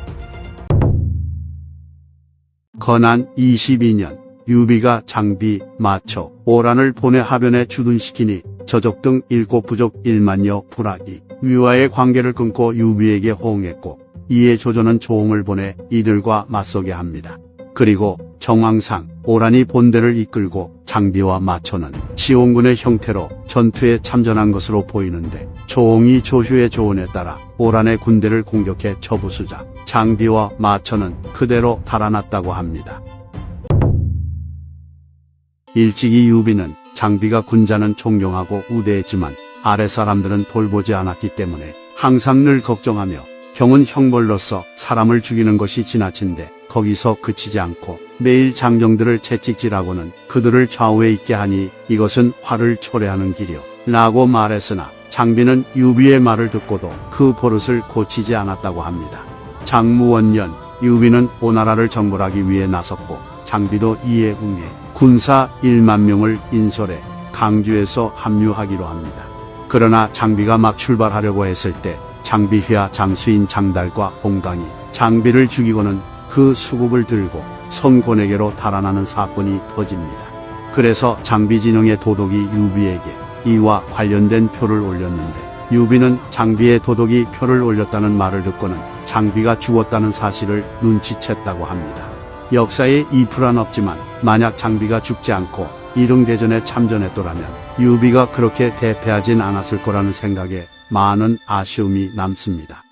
건안 22년 유비가 장비, 마초, 오란을 보내 하변에 주둔시키니 저족 등 7부족 1만여 부락이 위와의 관계를 끊고 유비에게 호응했고 이에 조조는 조홍을 보내 이들과 맞서게 합니다. 그리고 정황상 오란이 본대를 이끌고 장비와 마초는 지원군의 형태로 전투에 참전한 것으로 보이는데 조홍이 조휴의 조언에 따라 오란의 군대를 공격해 처부수자 장비와 마초는 그대로 달아났다고 합니다. 일찍이 유비는 장비가 군자는 존경하고 우대했지만 아래 사람들은 돌보지 않았기 때문에 항상 늘 걱정하며 경은 형벌로서 사람을 죽이는 것이 지나친데 거기서 그치지 않고 매일 장정들을 채찍질하고는 그들을 좌우에 있게 하니 이것은 화를 초래하는 길이요 라고 말했으나 장비는 유비의 말을 듣고도 그 버릇을 고치지 않았다고 합니다. 장무원년 유비는 오나라를 정벌하기 위해 나섰고 장비도 이에 응해 군사 1만 명을 인솔해 강주에서 합류하기로 합니다. 그러나 장비가 막 출발하려고 했을 때 장비휘하 장수인 장달과 봉강이 장비를 죽이고는 그 수국을 들고 손곤에게로 달아나는 사건이 터집니다. 그래서 장비 진영의 도독이 유비에게 이와 관련된 표를 올렸는데 유비는 장비의 도독이 표를 올렸다는 말을 듣고는 장비가 죽었다는 사실을 눈치챘다고 합니다. 역사에 이 풀은 없지만 만약 장비가 죽지 않고 이릉대전에 참전했더라면 유비가 그렇게 대패하진 않았을 거라는 생각에 많은 아쉬움이 남습니다.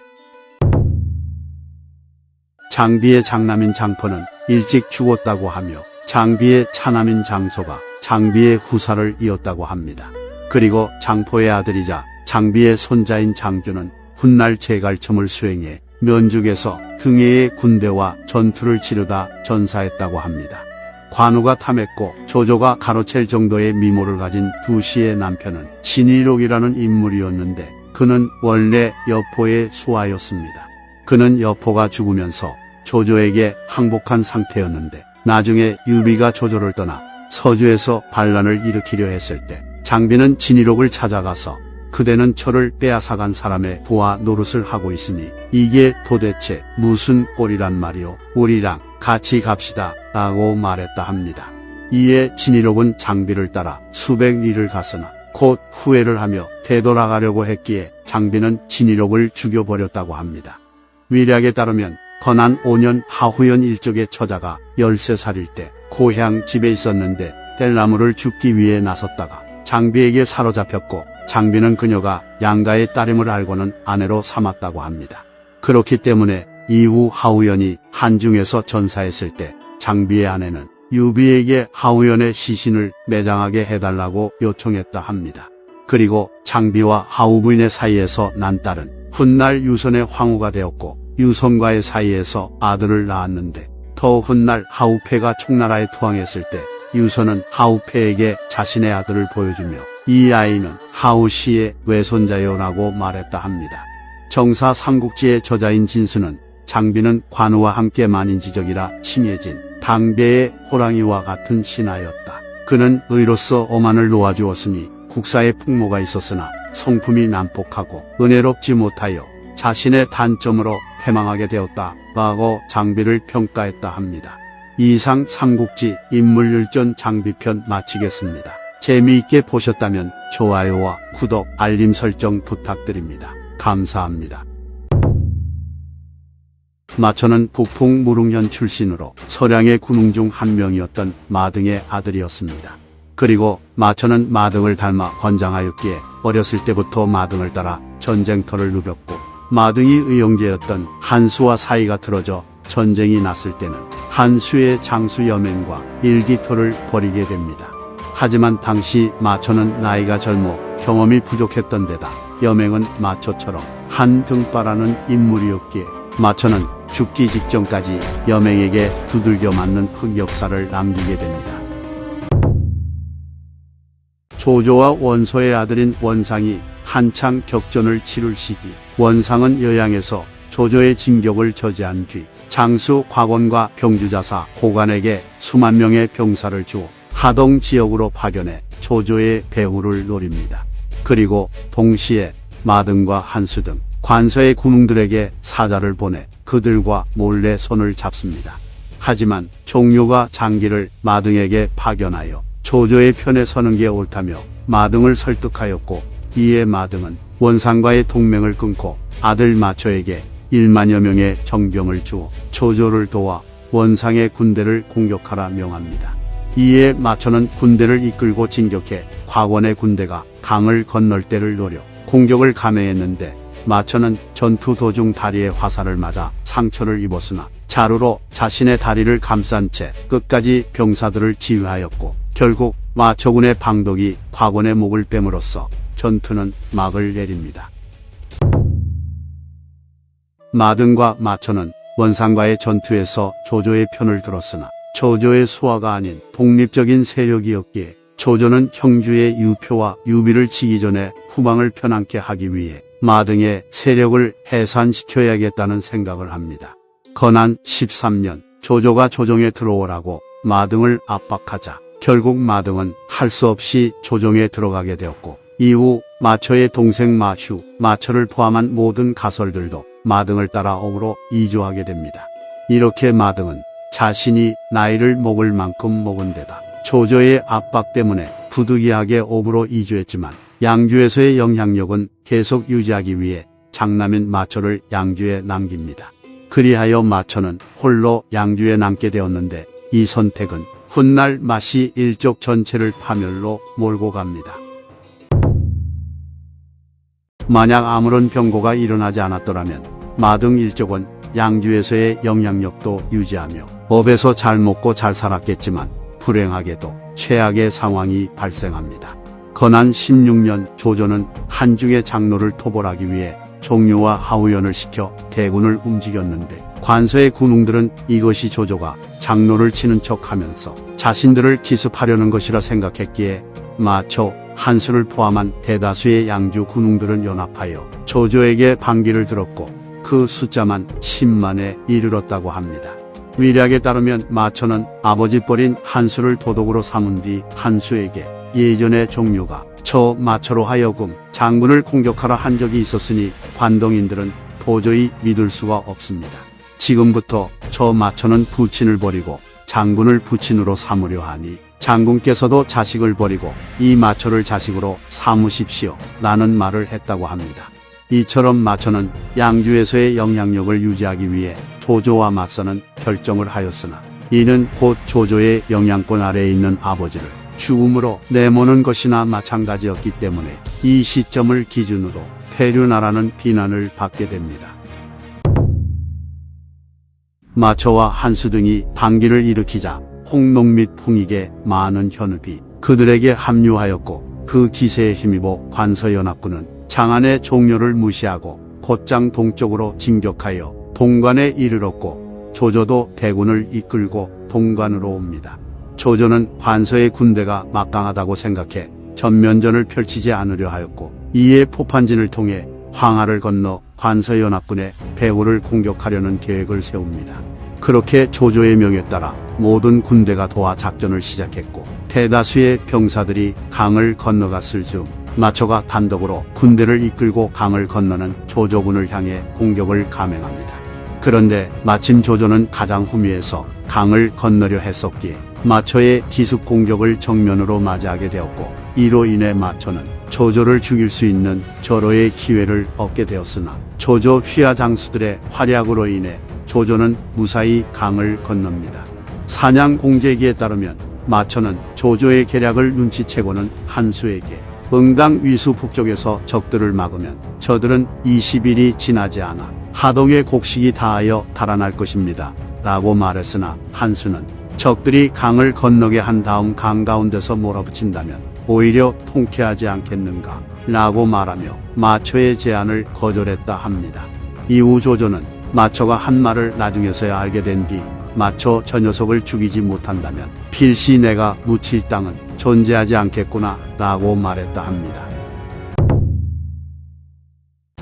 장비의 장남인 장포는 일찍 죽었다고 하며 장비의 차남인 장소가 장비의 후사를 이었다고 합니다. 그리고 장포의 아들이자 장비의 손자인 장주는 훗날 제갈첨을 수행해 면죽에서 등해의 군대와 전투를 치르다 전사했다고 합니다. 관우가 탐했고 조조가 가로챌 정도의 미모를 가진 두시의 남편은 진일옥이라는 인물이었는데 그는 원래 여포의 수하였습니다. 그는 여포가 죽으면서 조조에게 항복한 상태였는데 나중에 유비가 조조를 떠나 서주에서 반란을 일으키려 했을 때 장비는 진일옥을 찾아가서 그대는 저를 빼앗아간 사람의 부하 노릇을 하고 있으니 이게 도대체 무슨 꼴이란 말이오. 우리랑 같이 갑시다 라고 말했다 합니다. 이에 진일옥은 장비를 따라 수백 리를 갔으나 곧 후회를 하며 되돌아가려고 했기에 장비는 진일옥을 죽여버렸다고 합니다. 위략에 따르면 건안 5년 하후연 일족의 처자가 13살일 때 고향 집에 있었는데 뗄나무를 줍기 위해 나섰다가 장비에게 사로잡혔고 장비는 그녀가 양가의 딸임을 알고는 아내로 삼았다고 합니다. 그렇기 때문에 이후 하우연이 한중에서 전사했을 때 장비의 아내는 유비에게 하우연의 시신을 매장하게 해달라고 요청했다 합니다. 그리고 장비와 하우 부인의 사이에서 난 딸은 훗날 유선의 황후가 되었고 유선과의 사이에서 아들을 낳았는데 더 훗날 하우패가 총나라에 투항했을 때 유선은 하우패에게 자신의 아들을 보여주며 이 아이는 하우씨의 외손자요라고 말했다 합니다. 정사 삼국지의 저자인 진수는 장비는 관우와 함께 만인지적이라 칭해진 당대의 호랑이와 같은 신하였다. 그는 의로서 오만을 놓아주었으니 국사에 풍모가 있었으나 성품이 난폭하고 은혜롭지 못하여 자신의 단점으로 패망하게 되었다라고 장비를 평가했다 합니다. 이상 삼국지 인물율전 장비편 마치겠습니다. 재미있게 보셨다면 좋아요와 구독, 알림 설정 부탁드립니다. 감사합니다. 마천은 북풍 무릉현 출신으로 서량의 군웅 중 한 명이었던 마등의 아들이었습니다. 그리고 마천은 마등을 닮아 건장하였기에 어렸을 때부터 마등을 따라 전쟁터를 누볐고, 마등이 의형제였던 한수와 사이가 틀어져 전쟁이 났을 때는 한수의 장수 여맹과 일기토를 벌이게 됩니다. 하지만 당시 마천은 나이가 젊어 경험이 부족했던 데다 여맹은 마초처럼 한 등바라는 인물이었기에 마천은 죽기 직전까지 여맹에게 두들겨 맞는 흑역사를 남기게 됩니다. 조조와 원소의 아들인 원상이 한창 격전을 치룰 시기, 원상은 여양에서 조조의 진격을 저지한 뒤 장수 곽원과 병주자사 고간에게 수만 명의 병사를 주어 하동 지역으로 파견해 조조의 배후를 노립니다. 그리고 동시에 마등과 한수 등 관서의 군웅들에게 사자를 보내 그들과 몰래 손을 잡습니다. 하지만 종묘가 장기를 마등에게 파견하여 조조의 편에 서는 게 옳다며 마등을 설득하였고, 이에 마등은 원상과의 동맹을 끊고 아들 마초에게 1만여 명의 정병을 주어 조조를 도와 원상의 군대를 공격하라 명합니다. 이에 마초는 군대를 이끌고 진격해 곽원의 군대가 강을 건널 때를 노려 공격을 감행했는데, 마초는 전투 도중 다리에 화살을 맞아 상처를 입었으나 자루로 자신의 다리를 감싼 채 끝까지 병사들을 지휘하였고, 결국 마초군의 방독이 곽원의 목을 뺨으로써 전투는 막을 내립니다. 마등과 마초는 원상과의 전투에서 조조의 편을 들었으나 조조의 수하가 아닌 독립적인 세력이었기에 조조는 형주의 유표와 유비를 치기 전에 후방을 편안케 하기 위해 마등의 세력을 해산시켜야겠다는 생각을 합니다. 건안 13년 조조가 조정에 들어오라고 마등을 압박하자 결국 마등은 할 수 없이 조정에 들어가게 되었고, 이후 마초의 동생 마휴, 마초를 포함한 모든 가설들도 마등을 따라 옥으로 이주하게 됩니다. 이렇게 마등은 자신이 나이를 먹을 만큼 먹은 데다 조조의 압박 때문에 부득이하게 옥으로 이주했지만, 양주에서의 영향력은 계속 유지하기 위해 장남인 마초를 양주에 남깁니다. 그리하여 마초는 홀로 양주에 남게 되었는데, 이 선택은 훗날 마씨 일족 전체를 파멸로 몰고 갑니다. 만약 아무런 병고가 일어나지 않았더라면 마등 일족은 양주에서의 영향력도 유지하며 법에서 잘 먹고 잘 살았겠지만, 불행하게도 최악의 상황이 발생합니다. 건안 16년 조조는 한중의 장로를 토벌하기 위해 종묘와 하우연을 시켜 대군을 움직였는데, 관서의 군웅들은 이것이 조조가 장로를 치는 척하면서 자신들을 기습하려는 것이라 생각했기에 마초, 한수를 포함한 대다수의 양주 군웅들은 연합하여 조조에게 반기를 들었고, 그 숫자만 10만에 이르렀다고 합니다. 위략에 따르면 마초는 아버지 뻘인 한수를 도독으로 삼은 뒤 한수에게 예전에 종묘가 저 마초로 하여금 장군을 공격하라 한 적이 있었으니 관동인들은 도저히 믿을 수가 없습니다. 지금부터 저 마초는 부친을 버리고 장군을 부친으로 삼으려 하니 장군께서도 자식을 버리고 이 마초를 자식으로 삼으십시오 라는 말을 했다고 합니다. 이처럼 마초는 양주에서의 영향력을 유지하기 위해 조조와 맞서는 결정을 하였으나, 이는 곧 조조의 영향권 아래에 있는 아버지를 죽음으로 내모는 것이나 마찬가지였기 때문에 이 시점을 기준으로 폐륜하라는 비난을 받게 됩니다. 마초와 한수 등이 반기를 일으키자 홍농 및 풍익의 많은 현읍이 그들에게 합류하였고, 그 기세에 힘입어 관서연합군은 장안의 종료를 무시하고 곧장 동쪽으로 진격하여 동관에 이르렀고, 조조도 대군을 이끌고 동관으로 옵니다. 조조는 관서의 군대가 막강하다고 생각해 전면전을 펼치지 않으려 하였고, 이에 포판진을 통해 황하를 건너 관서연합군의 배후를 공격하려는 계획을 세웁니다. 그렇게 조조의 명에 따라 모든 군대가 도하 작전을 시작했고, 대다수의 병사들이 강을 건너갔을 즈음 마초가 단독으로 군대를 이끌고 강을 건너는 조조군을 향해 공격을 감행합니다. 그런데 마침 조조는 가장 후미에서 강을 건너려 했었기에 마초의 기습 공격을 정면으로 맞이하게 되었고, 이로 인해 마초는 조조를 죽일 수 있는 절호의 기회를 얻게 되었으나 조조 휘하 장수들의 활약으로 인해 조조는 무사히 강을 건넙니다. 사냥 공제기에 따르면 마초는 조조의 계략을 눈치채고는 한수에게 응당 위수 북쪽에서 적들을 막으면 저들은 20일이 지나지 않아 하동의 곡식이 다하여 달아날 것입니다 라고 말했으나, 한수는 적들이 강을 건너게 한 다음 강 가운데서 몰아붙인다면 오히려 통쾌하지 않겠는가 라고 말하며 마초의 제안을 거절했다 합니다. 이후 조조는 마초가 한 말을 나중에서야 알게 된 뒤 마초 저 녀석을 죽이지 못한다면 필시 내가 묻힐 땅은 존재하지 않겠구나 라고 말했다 합니다.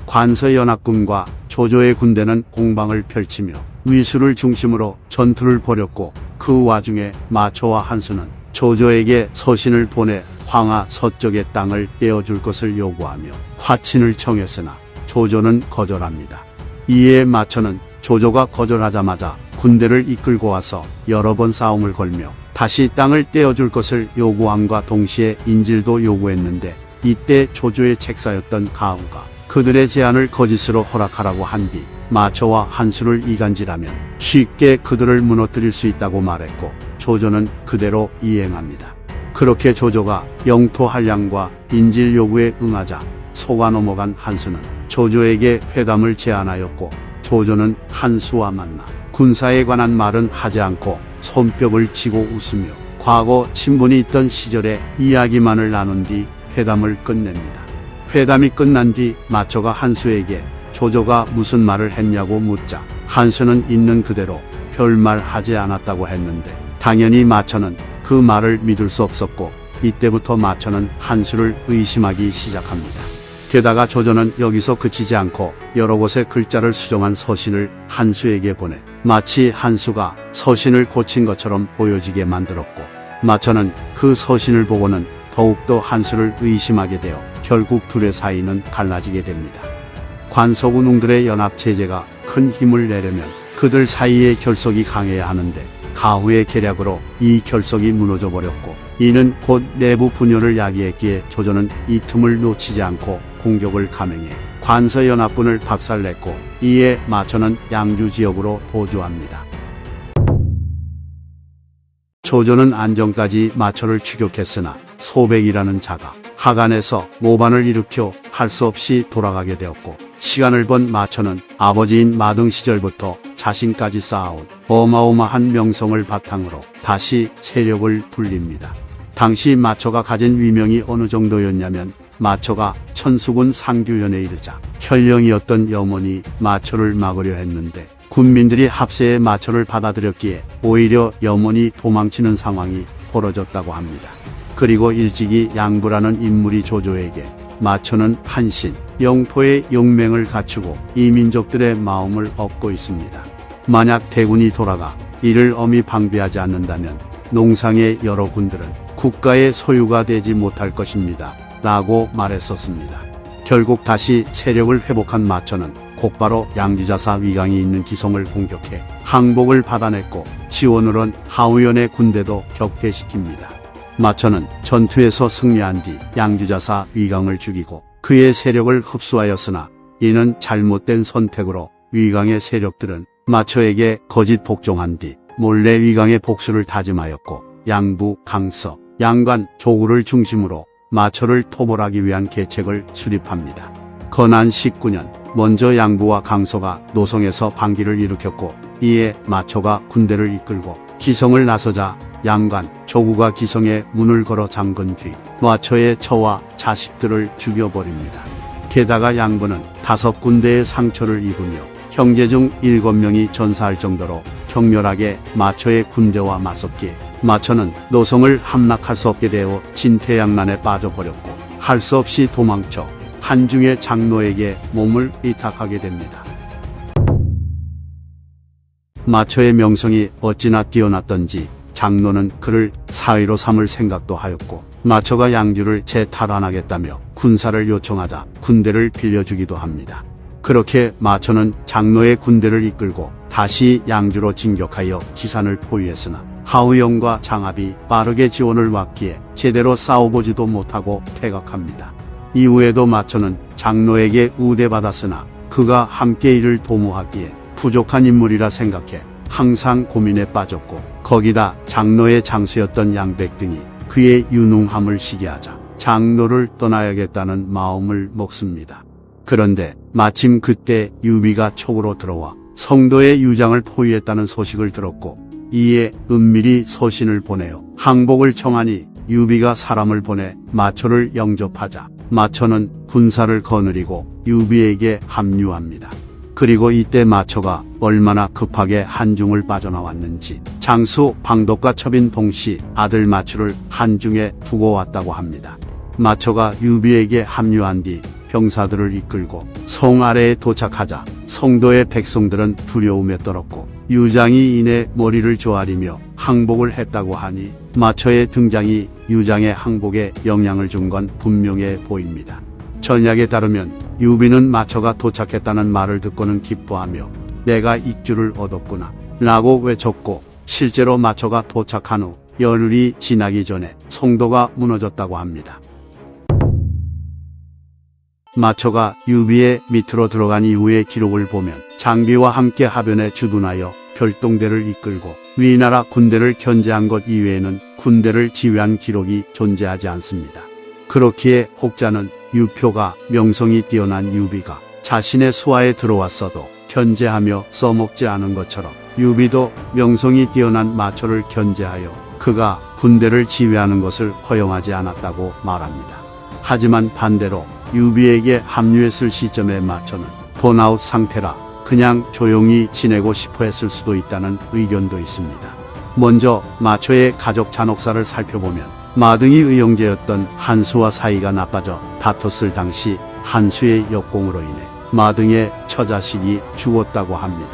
관서연합군과 조조의 군대는 공방을 펼치며 위수를 중심으로 전투를 벌였고, 그 와중에 마초와 한수는 조조에게 서신을 보내 황하 서쪽의 땅을 떼어줄 것을 요구하며 화친을 청했으나 조조는 거절합니다. 이에 마초는 조조가 거절하자마자 군대를 이끌고 와서 여러 번 싸움을 걸며 다시 땅을 떼어줄 것을 요구함과 동시에 인질도 요구했는데, 이때 조조의 책사였던 가후가 그들의 제안을 거짓으로 허락하라고 한 뒤 마초와 한수를 이간질하면 쉽게 그들을 무너뜨릴 수 있다고 말했고, 조조는 그대로 이행합니다. 그렇게 조조가 영토 한량과 인질 요구에 응하자 속아 넘어간 한수는 조조에게 회담을 제안하였고, 조조는 한수와 만나 군사에 관한 말은 하지 않고 손뼉을 치고 웃으며 과거 친분이 있던 시절의 이야기만을 나눈 뒤 회담을 끝냅니다. 회담이 끝난 뒤 마초가 한수에게 조조가 무슨 말을 했냐고 묻자 한수는 있는 그대로 별말 하지 않았다고 했는데, 당연히 마초는 그 말을 믿을 수 없었고, 이때부터 마초는 한수를 의심하기 시작합니다. 게다가 조조는 여기서 그치지 않고 여러 곳에 글자를 수정한 서신을 한수에게 보내 마치 한수가 서신을 고친 것처럼 보여지게 만들었고, 마초는 그 서신을 보고는 더욱더 한수를 의심하게 되어 결국 둘의 사이는 갈라지게 됩니다. 관서군웅들의 연합체제가 큰 힘을 내려면 그들 사이의 결속이 강해야 하는데, 가후의 계략으로 이 결속이 무너져 버렸고, 이는 곧 내부 분열을 야기했기에 조조는 이 틈을 놓치지 않고 공격을 감행해 관서연합군을 박살냈고, 이에 마초는 양주 지역으로 도주합니다. 조조는 안정까지 마초를 추격했으나 소백이라는 자가 하간에서 모반을 일으켜 할 수 없이 돌아가게 되었고, 시간을 번 마초는 아버지인 마등 시절부터 자신까지 쌓아온 어마어마한 명성을 바탕으로 다시 세력을 불립니다. 당시 마초가 가진 위명이 어느 정도였냐면, 마초가 천수군 상규현에 이르자 현령이었던 염원이 마초를 막으려 했는데 군민들이 합세에 마초를 받아들였기에 오히려 염원이 도망치는 상황이 벌어졌다고 합니다. 그리고 일찍이 양부라는 인물이 조조에게 마초는 한신, 영토의 용맹을 갖추고 이 민족들의 마음을 얻고 있습니다. 만약 대군이 돌아가 이를 엄히 방비하지 않는다면 농상의 여러 군들은 국가의 소유가 되지 못할 것입니다 라고 말했었습니다. 결국 다시 세력을 회복한 마초는 곧바로 양주자사 위강이 있는 기성을 공격해 항복을 받아냈고, 지원을 한 하우연의 군대도 격퇴시킵니다. 마초는 전투에서 승리한 뒤 양주자사 위강을 죽이고 그의 세력을 흡수하였으나, 이는 잘못된 선택으로 위강의 세력들은 마초에게 거짓 복종한 뒤 몰래 위강의 복수를 다짐하였고, 양부, 강서, 양관, 조구를 중심으로 마초를 토벌하기 위한 계책을 수립합니다. 건안 19년 먼저 양부와 강서가 노성에서 반기를 일으켰고, 이에 마초가 군대를 이끌고 기성을 나서자 양관, 조구가 기성에 문을 걸어 잠근 뒤 마초의 처와 자식들을 죽여버립니다. 게다가 양부는 5군데의 상처를 입으며 형제 중 7명이 전사할 정도로 격렬하게 마초의 군대와 맞섰기에 마초는 노성을 함락할 수 없게 되어 진퇴양난에 빠져버렸고, 할 수 없이 도망쳐 한중의 장로에게 몸을 의탁하게 됩니다. 마초의 명성이 어찌나 뛰어났던지 장로는 그를 사위로 삼을 생각도 하였고, 마초가 양주를 재탈환하겠다며 군사를 요청하자 군대를 빌려주기도 합니다. 그렇게 마초는 장로의 군대를 이끌고 다시 양주로 진격하여 기산을 포위했으나 하우영과 장압이 빠르게 지원을 왔기에 제대로 싸워보지도 못하고 퇴각합니다. 이후에도 마초는 장로에게 우대받았으나 그가 함께 이를 도모하기에 부족한 인물이라 생각해 항상 고민에 빠졌고, 거기다 장로의 장수였던 양백 등이 그의 유능함을 시기하자 장로를 떠나야겠다는 마음을 먹습니다. 그런데 마침 그때 유비가 촉으로 들어와 성도의 유장을 포위했다는 소식을 들었고, 이에 은밀히 서신을 보내어 항복을 청하니 유비가 사람을 보내 마초를 영접하자 마초는 군사를 거느리고 유비에게 합류합니다. 그리고 이때 마초가 얼마나 급하게 한중을 빠져나왔는지 장수 방독과 첩인 동시 아들 마추를 한중에 두고 왔다고 합니다. 마초가 유비에게 합류한 뒤 병사들을 이끌고 성 아래에 도착하자 성도의 백성들은 두려움에 떨었고 유장이 이내 머리를 조아리며 항복을 했다고 하니 마초의 등장이 유장의 항복에 영향을 준 건 분명해 보입니다. 전략에 따르면 유비는 마초가 도착했다는 말을 듣고는 기뻐하며 내가 익주를 얻었구나 라고 외쳤고, 실제로 마초가 도착한 후 열흘이 지나기 전에 성도가 무너졌다고 합니다. 마초가 유비의 밑으로 들어간 이후의 기록을 보면 장비와 함께 하변에 주둔하여 별동대를 이끌고 위나라 군대를 견제한 것 이외에는 군대를 지휘한 기록이 존재하지 않습니다. 그렇기에 혹자는 유표가 명성이 뛰어난 유비가 자신의 수하에 들어왔어도 견제하며 써먹지 않은 것처럼 유비도 명성이 뛰어난 마초를 견제하여 그가 군대를 지휘하는 것을 허용하지 않았다고 말합니다. 하지만 반대로 유비에게 합류했을 시점에 마초는 번아웃 상태라 그냥 조용히 지내고 싶어 했을 수도 있다는 의견도 있습니다. 먼저 마초의 가족 잔혹사를 살펴보면 마등이 의형제였던 한수와 사이가 나빠져 다퉜을 당시 한수의 역공으로 인해 마등의 처자식이 죽었다고 합니다.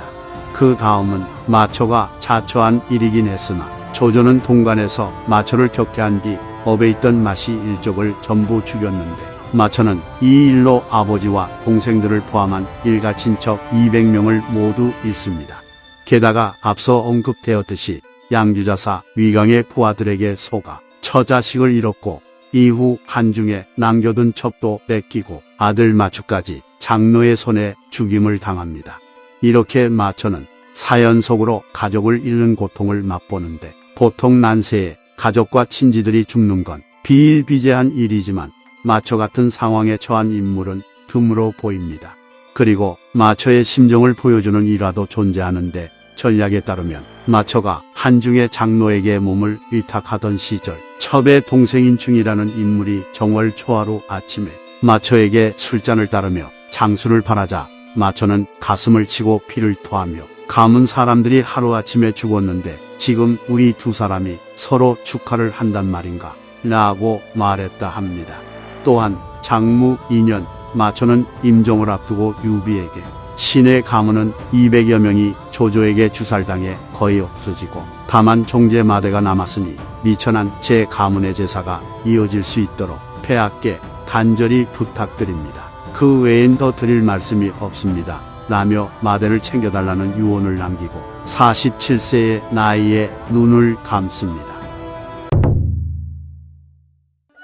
그 다음은 마초가 자초한 일이긴 했으나 조조는 동관에서 마초를 격퇴한 뒤 업에 있던 마씨 일족을 전부 죽였는데 마초는 이 일로 아버지와 동생들을 포함한 일가 친척 200명을 모두 잃습니다. 게다가 앞서 언급되었듯이 양주자사 위강의 부하들에게 속아 처자식을 잃었고, 이후 한중에 남겨둔 첩도 뺏기고 아들 마추까지 장로의 손에 죽임을 당합니다. 이렇게 마초는 사연속으로 가족을 잃는 고통을 맛보는데, 보통 난세에 가족과 친지들이 죽는 건 비일비재한 일이지만 마초 같은 상황에 처한 인물은 드물어 보입니다. 그리고 마초의 심정을 보여주는 일화도 존재하는데, 전략에 따르면 마초가 한중의 장로에게 몸을 위탁하던 시절 첩의 동생인 중이라는 인물이 정월 초하루 아침에 마초에게 술잔을 따르며 장수를 바라자 마초는 가슴을 치고 피를 토하며 가문 사람들이 하루아침에 죽었는데 지금 우리 두 사람이 서로 축하를 한단 말인가 라고 말했다 합니다. 또한 장무 2년 마초는 임종을 앞두고 유비에게 신의 가문은 200여 명이 조조에게 주살당해 거의 없어지고 다만 종제 마대가 남았으니 미천한 제 가문의 제사가 이어질 수 있도록 폐하께 간절히 부탁드립니다. 그 외엔 더 드릴 말씀이 없습니다. 라며 마대를 챙겨달라는 유언을 남기고 47세의 나이에 눈을 감습니다.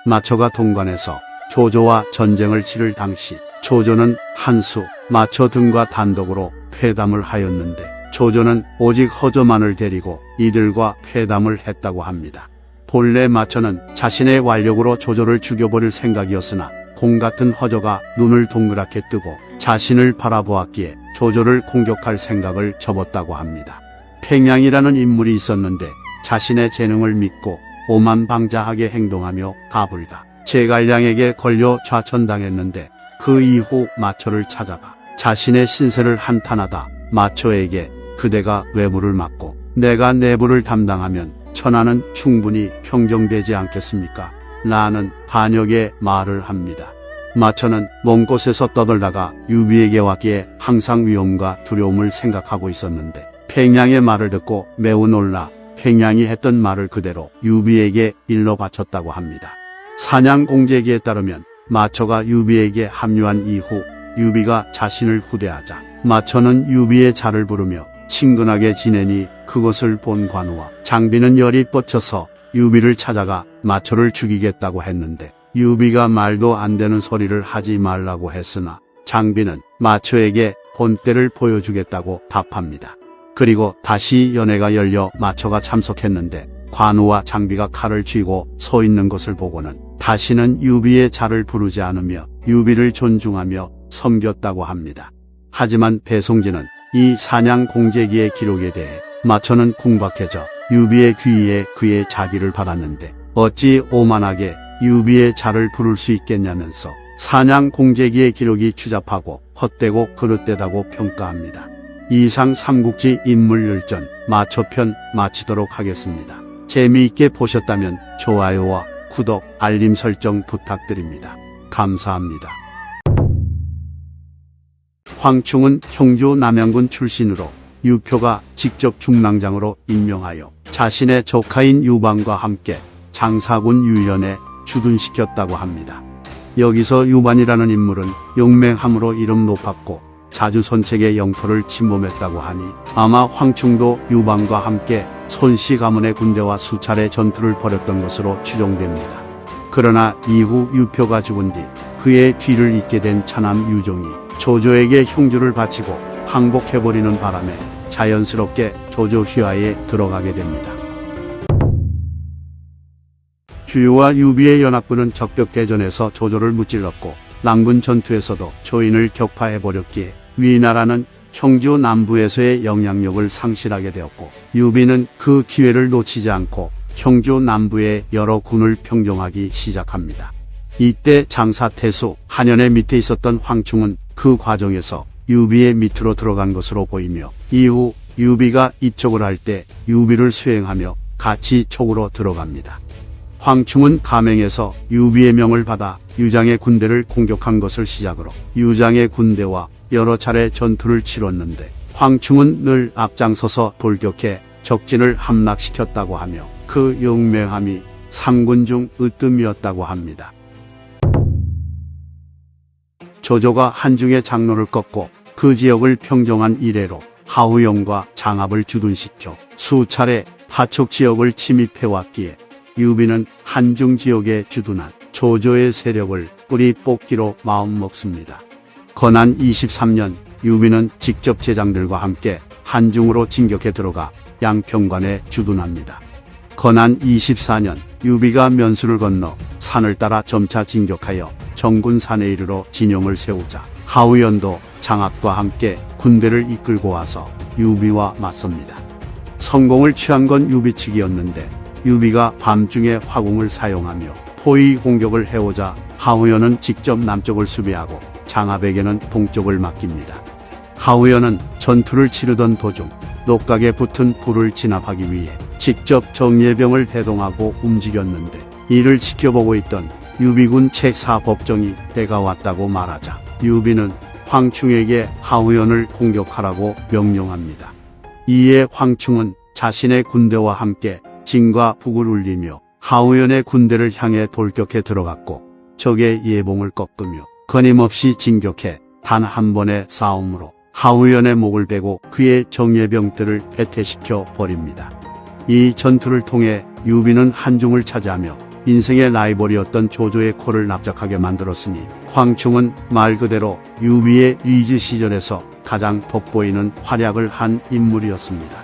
마초가 동관에서 조조와 전쟁을 치를 당시 조조는 한수, 마초 등과 단독으로 회담을 하였는데 조조는 오직 허조만을 데리고 이들과 회담을 했다고 합니다. 본래 마초는 자신의 완력으로 조조를 죽여버릴 생각이었으나 공 같은 허조가 눈을 동그랗게 뜨고 자신을 바라보았기에 조조를 공격할 생각을 접었다고 합니다. 팽양이라는 인물이 있었는데 자신의 재능을 믿고 오만방자하게 행동하며 가불다 제갈량에게 걸려 좌천당했는데 그 이후 마초를 찾아가 자신의 신세를 한탄하다 마초에게 그대가 외부를 맡고 내가 내부를 담당하면 천하는 충분히 평정되지 않겠습니까? 라는 반역의 말을 합니다. 마초는 먼 곳에서 떠돌다가 유비에게 왔기에 항상 위험과 두려움을 생각하고 있었는데 팽양의 말을 듣고 매우 놀라 팽양이 했던 말을 그대로 유비에게 일러 바쳤다고 합니다. 사냥공제기에 따르면 마처가 유비에게 합류한 이후 유비가 자신을 후대하자 마처는 유비의 자를 부르며 친근하게 지내니 그것을 본 관우와 장비는 열이 뻗쳐서 유비를 찾아가 마처를 죽이겠다고 했는데 유비가 말도 안 되는 소리를 하지 말라고 했으나 장비는 마처에게 본때를 보여주겠다고 답합니다. 그리고 다시 연회가 열려 마처가 참석했는데 관우와 장비가 칼을 쥐고 서 있는 것을 보고는 다시는 유비의 자를 부르지 않으며 유비를 존중하며 섬겼다고 합니다. 하지만 배송진은 이 사냥 공제기의 기록에 대해 마처는 궁박해져 유비의 귀에 그의 자기를 받았는데 어찌 오만하게 유비의 자를 부를 수 있겠냐면서 사냥 공제기의 기록이 추잡하고 헛되고 그릇되다고 평가합니다. 이상 삼국지 인물열전 마처편 마치도록 하겠습니다. 재미있게 보셨다면 좋아요와 구독, 알림 설정 부탁드립니다. 감사합니다. 황충은 경주 남양군 출신으로 유표가 직접 중랑장으로 임명하여 자신의 조카인 유반과 함께 장사군 유연에 주둔시켰다고 합니다. 여기서 유반이라는 인물은 용맹함으로 이름 높았고 자주 손책의 영토를 침범했다고 하니 아마 황충도 유반과 함께 손씨 가문의 군대와 수차례 전투를 벌였던 것으로 추정됩니다. 그러나 이후 유표가 죽은 뒤 그의 뒤를 잇게 된 차남 유종이 조조에게 흉주를 바치고 항복해버리는 바람에 자연스럽게 조조 휘하에 들어가게 됩니다. 주유와 유비의 연합군은 적벽대전에서 조조를 무찔렀고 랑군 전투에서도 조인을 격파해버렸기에 위나라는 청주 남부에서의 영향력을 상실하게 되었고 유비는 그 기회를 놓치지 않고 청주 남부의 여러 군을 평정하기 시작합니다. 이때 장사태수 한연의 밑에 있었던 황충은 그 과정에서 유비의 밑으로 들어간 것으로 보이며 이후 유비가 입적을 할 때 유비를 수행하며 같이 촉으로 들어갑니다. 황충은 가맹에서 유비의 명을 받아 유장의 군대를 공격한 것을 시작으로 유장의 군대와 여러 차례 전투를 치렀는데 황충은 늘 앞장서서 돌격해 적진을 함락시켰다고 하며 그 용맹함이 삼군 중 으뜸이었다고 합니다. 조조가 한중의 장로를 꺾고 그 지역을 평정한 이래로 하우영과 장압을 주둔시켜 수차례 파촉 지역을 침입해왔기에 유비는 한중 지역에 주둔한 조조의 세력을 뿌리 뽑기로 마음먹습니다. 건한 23년 유비는 직접 제장들과 함께 한중으로 진격해 들어가 양평관에 주둔합니다. 건한 24년 유비가 면수를 건너 산을 따라 점차 진격하여 정군산에 이르러 진영을 세우자 하우연도 장압과 함께 군대를 이끌고 와서 유비와 맞섭니다. 성공을 취한 건 유비 측이었는데 유비가 밤중에 화공을 사용하며 포위 공격을 해오자 하우연은 직접 남쪽을 수비하고 장압에게는 동쪽을 맡깁니다. 하우연은 전투를 치르던 도중 녹각에 붙은 불을 진압하기 위해 직접 정예병을 대동하고 움직였는데 이를 지켜보고 있던 유비군 제4법정이 때가 왔다고 말하자 유비는 황충에게 하우연을 공격하라고 명령합니다. 이에 황충은 자신의 군대와 함께 진과 북을 울리며 하우연의 군대를 향해 돌격해 들어갔고 적의 예봉을 꺾으며 끊임없이 진격해 단 한 번의 싸움으로 하우연의 목을 베고 그의 정예병들을 패퇴시켜 버립니다. 이 전투를 통해 유비는 한중을 차지하며 인생의 라이벌이었던 조조의 코를 납작하게 만들었으니 황충은 말 그대로 유비의 리즈 시절에서 가장 돋보이는 활약을 한 인물이었습니다.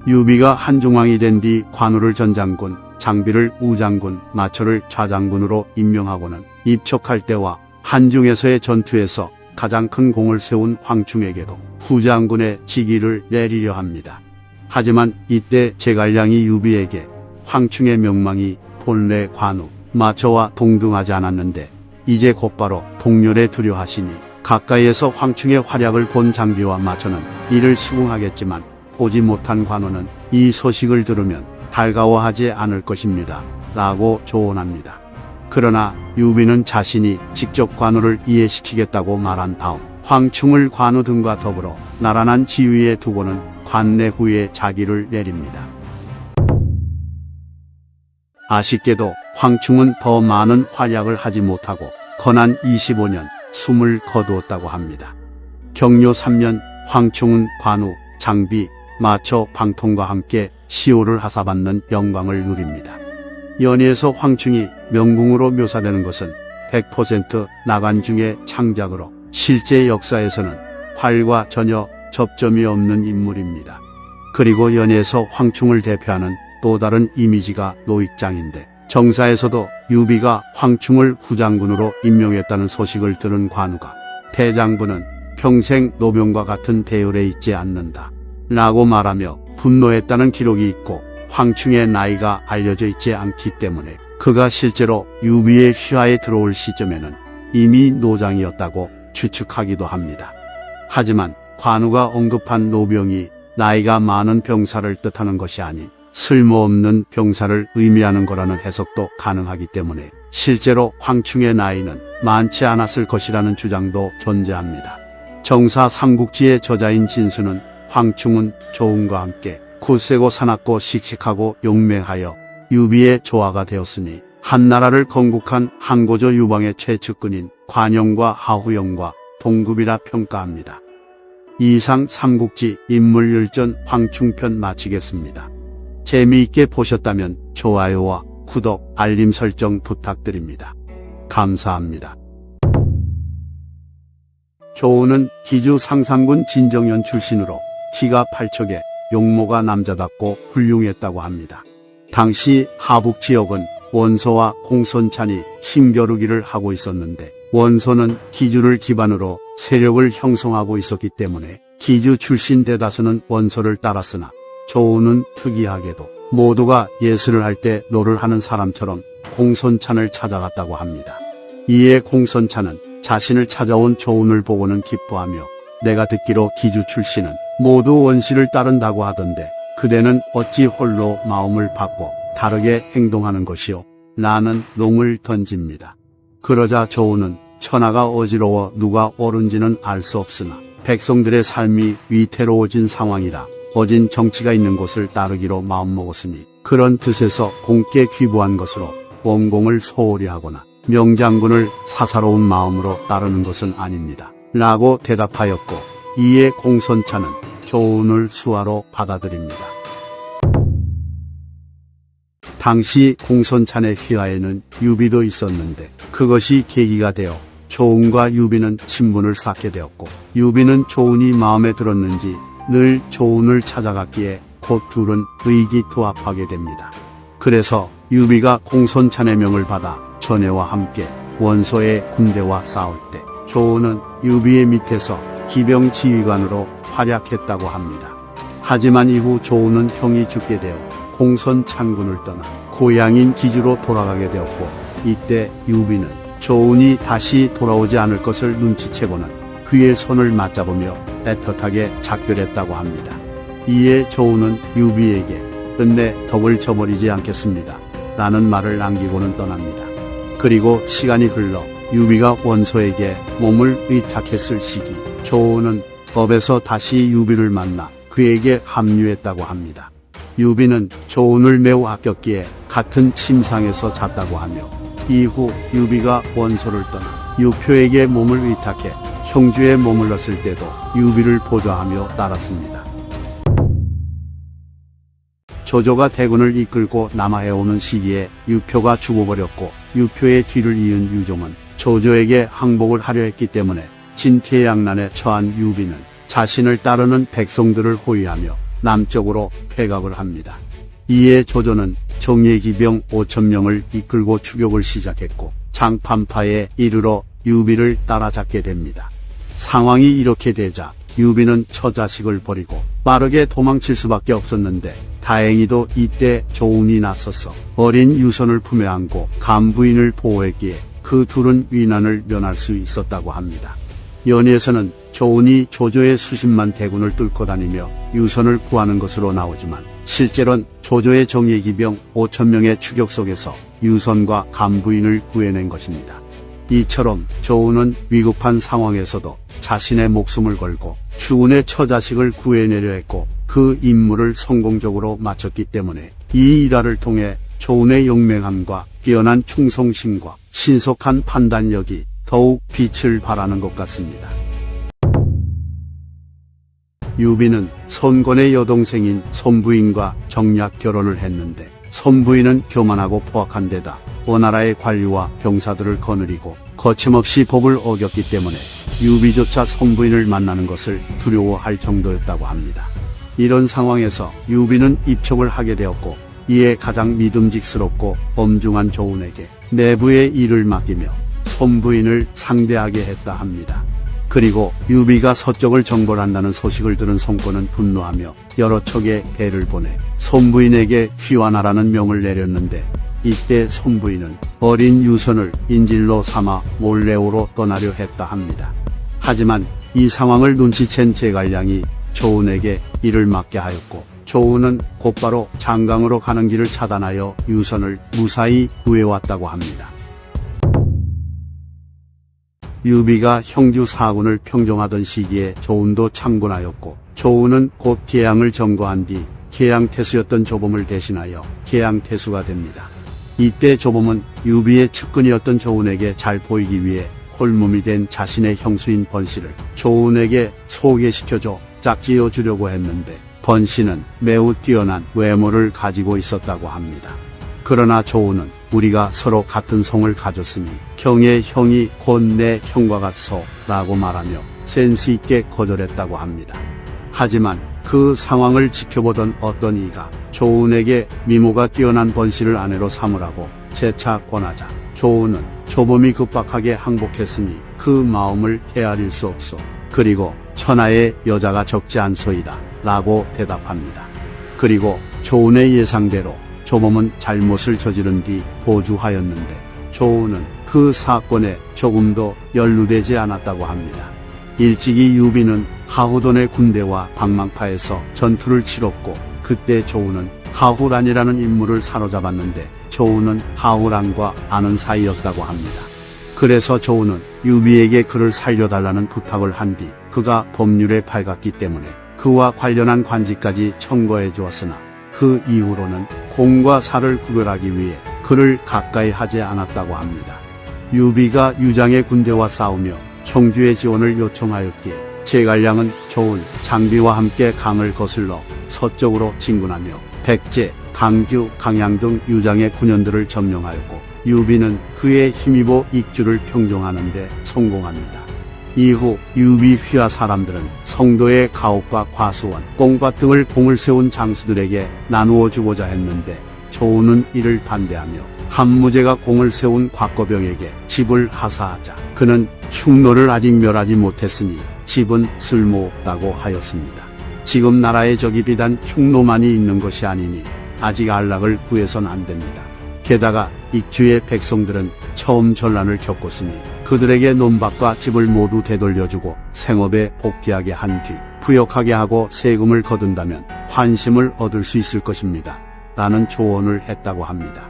유비가 한중왕이 된 뒤 관우를 전장군, 장비를 우장군, 마처를 좌장군으로 임명하고는 입촉할 때와 한중에서의 전투에서 가장 큰 공을 세운 황충에게도 후장군의 직위를 내리려 합니다. 하지만 이때 제갈량이 유비에게 황충의 명망이 본래 관우, 마처와 동등하지 않았는데 이제 곧바로 동렬에 두려하시니 가까이에서 황충의 활약을 본 장비와 마처는 이를 수긍하겠지만 보지 못한 관우는 이 소식을 들으면 달가워하지 않을 것입니다. 라고 조언합니다. 그러나 유비는 자신이 직접 관우를 이해시키겠다고 말한 다음 황충을 관우 등과 더불어 나란한 지위에 두고는 관내 후에 자기를 내립니다. 아쉽게도 황충은 더 많은 활약을 하지 못하고 건한 25년 숨을 거두었다고 합니다. 경료 3년 황충은 관우, 장비, 마처, 방통과 함께 시호를 하사받는 영광을 누립니다. 연희에서 황충이 명궁으로 묘사되는 것은 100% 나간중의 창작으로 실제 역사에서는 활과 전혀 접점이 없는 인물입니다. 그리고 연희에서 황충을 대표하는 또 다른 이미지가 노익장인데 정사에서도 유비가 황충을 후장군으로 임명했다는 소식을 들은 관우가 대장부는 평생 노병과 같은 대열에 있지 않는다 라고 말하며 분노했다는 기록이 있고 황충의 나이가 알려져 있지 않기 때문에 그가 실제로 유비의 휘하에 들어올 시점에는 이미 노장이었다고 추측하기도 합니다. 하지만 관우가 언급한 노병이 나이가 많은 병사를 뜻하는 것이 아닌 쓸모없는 병사를 의미하는 거라는 해석도 가능하기 때문에 실제로 황충의 나이는 많지 않았을 것이라는 주장도 존재합니다. 정사 삼국지의 저자인 진수는 황충은 조은과 함께 굳세고 사납고 씩씩하고 용맹하여 유비의 조화가 되었으니 한나라를 건국한 한고조 유방의 최측근인 관영과 하후영과 동급이라 평가합니다. 이상 삼국지 인물열전 황충편 마치겠습니다. 재미있게 보셨다면 좋아요와 구독, 알림 설정 부탁드립니다. 감사합니다. 조은은 기주 상상군 진정현 출신으로 키가 8척에 용모가 남자답고 훌륭했다고 합니다. 당시 하북 지역은 원소와 공손찬이 힘겨루기를 하고 있었는데 원소는 기주를 기반으로 세력을 형성하고 있었기 때문에 기주 출신 대다수는 원소를 따랐으나 조은은 특이하게도 모두가 예술을 할 때 노를 하는 사람처럼 공손찬을 찾아갔다고 합니다. 이에 공손찬은 자신을 찾아온 조은을 보고는 기뻐하며 내가 듣기로 기주 출신은 모두 원시를 따른다고 하던데 그대는 어찌 홀로 마음을 바꿔 다르게 행동하는 것이오? 라는 농을 던집니다. 그러자 조은은 천하가 어지러워 누가 옳은지는 알 수 없으나 백성들의 삶이 위태로워진 상황이라 어진 정치가 있는 곳을 따르기로 마음먹었으니 그런 뜻에서 공께 귀부한 것으로 원공을 소홀히 하거나 명장군을 사사로운 마음으로 따르는 것은 아닙니다. 라고 대답하였고 이에 공손찬은 조은을 수하로 받아들입니다. 당시 공손찬의 휘하에는 유비도 있었는데 그것이 계기가 되어 조은과 유비는 친분을 쌓게 되었고 유비는 조은이 마음에 들었는지 늘 조은을 찾아갔기에 곧 둘은 의기투합하게 됩니다. 그래서 유비가 공손찬의 명을 받아 전해와 함께 원소의 군대와 싸울 때 조은은 유비의 밑에서 기병 지휘관으로 활약했다고 합니다. 하지만 이후 조은은 형이 죽게 되어 공손찬군을 떠나 고향인 기주로 돌아가게 되었고 이때 유비는 조은이 다시 돌아오지 않을 것을 눈치채고는 그의 손을 맞잡으며 애틋하게 작별했다고 합니다. 이에 조은은 유비에게 끝내 덕을 저버리지 않겠습니다. 라는 말을 남기고는 떠납니다. 그리고 시간이 흘러 유비가 원소에게 몸을 의탁했을 시기 조은은 법에서 다시 유비를 만나 그에게 합류했다고 합니다. 유비는 조은을 매우 아꼈기에 같은 침상에서 잤다고 하며 이후 유비가 원소를 떠나 유표에게 몸을 의탁해 형주에 머물렀을 때도 유비를 보좌하며 따랐습니다. 조조가 대군을 이끌고 남하해오는 시기에 유표가 죽어버렸고 유표의 뒤를 이은 유종은 조조에게 항복을 하려 했기 때문에 진퇴양난에 처한 유비는 자신을 따르는 백성들을 호위하며 남쪽으로 퇴각을 합니다. 이에 조조는 정예기병 5,000명을 이끌고 추격을 시작했고 장판파에 이르러 유비를 따라잡게 됩니다. 상황이 이렇게 되자 유비는 처자식을 버리고 빠르게 도망칠 수밖에 없었는데 다행히도 이때 조은이 나서서 어린 유선을 품에 안고 간부인을 보호했기에 그 둘은 위난을 면할 수 있었다고 합니다. 연희에서는 조은이 조조의 수십만 대군을 뚫고 다니며 유선을 구하는 것으로 나오지만 실제로는 조조의 정예기병 5,000명의 추격 속에서 유선과 간부인을 구해낸 것입니다. 이처럼 조은은 위급한 상황에서도 자신의 목숨을 걸고 추운의 처자식을 구해내려 했고 그 임무를 성공적으로 마쳤기 때문에 이 일화를 통해 조운의 용맹함과 뛰어난 충성심과 신속한 판단력이 더욱 빛을 발하는 것 같습니다. 유비는 손권의 여동생인 손부인과 정략 결혼을 했는데 손부인은 교만하고 포악한 데다 원나라의 관리와 병사들을 거느리고 거침없이 법을 어겼기 때문에 유비조차 손부인을 만나는 것을 두려워할 정도였다고 합니다. 이런 상황에서 유비는 입촉을 하게 되었고 이에 가장 믿음직스럽고 엄중한 조운에게 내부의 일을 맡기며 손부인을 상대하게 했다 합니다. 그리고 유비가 서쪽을 정벌한다는 소식을 들은 손권은 분노하며 여러 척의 배를 보내 손부인에게 귀환하라는 명을 내렸는데 이때 손부인은 어린 유선을 인질로 삼아 몰래오로 떠나려 했다 합니다. 하지만 이 상황을 눈치챈 제갈량이 조운에게 이를 맡게 하였고 조운은 곧바로 장강으로 가는 길을 차단하여 유선을 무사히 구해왔다고 합니다. 유비가 형주 4군을 평정하던 시기에 조운도 참군하였고 조운은 곧 계양을 점거한 뒤 계양태수였던 조범을 대신하여 계양태수가 됩니다. 이때 조범은 유비의 측근이었던 조운에게 잘 보이기 위해 홀몸이 된 자신의 형수인 번씨를 조운에게 소개시켜줘 짝지어 주려고 했는데 번씨는 매우 뛰어난 외모를 가지고 있었다고 합니다. 그러나 조운은 우리가 서로 같은 성을 가졌으니 형의 형이 곧 내 형과 같소 라고 말하며 센스 있게 거절했다고 합니다. 하지만 그 상황을 지켜보던 어떤 이가 조운에게 미모가 뛰어난 번씨를 아내로 삼으라고 재차 권하자 조운은 조범이 급박하게 항복했으니 그 마음을 헤아릴 수 없소. 그리고 천하의 여자가 적지 않소이다 라고 대답합니다. 그리고 조운의 예상대로 조범은 잘못을 저지른 뒤 도주하였는데 조운은 그 사건에 조금도 연루되지 않았다고 합니다. 일찍이 유비는 하후돈의 군대와 방망파에서 전투를 치렀고 그때 조운은 하후란이라는 인물을 사로잡았는데 조운은 하후란과 아는 사이였다고 합니다. 그래서 조운은 유비에게 그를 살려달라는 부탁을 한 뒤 그가 법률에 밝았기 때문에 그와 관련한 관직까지 청구해 주었으나 그 이후로는 공과 사를 구별하기 위해 그를 가까이 하지 않았다고 합니다. 유비가 유장의 군대와 싸우며 형주의 지원을 요청하였기에 제갈량은 조운, 장비와 함께 강을 거슬러 서쪽으로 진군하며 백제, 강주, 강양 등 유장의 군현들을 점령하였고 유비는 그에 힘입어 익주를 평정하는 데 성공합니다. 이후 유비 휘하 사람들은 성도의 가옥과 과수원, 꽁밭 등을 공을 세운 장수들에게 나누어 주고자 했는데 조운은 이를 반대하며 한무제가 공을 세운 곽거병에게 집을 하사하자 그는 흉노를 아직 멸하지 못했으니 집은 쓸모없다고 하였습니다. 지금 나라의 적이 비단 흉노만이 있는 것이 아니니 아직 안락을 구해선 안 됩니다. 게다가 익주의 백성들은 처음 전란을 겪었으니 그들에게 논밭과 집을 모두 되돌려주고 생업에 복귀하게 한 뒤 부역하게 하고 세금을 거둔다면 환심을 얻을 수 있을 것입니다. 라는 조언을 했다고 합니다.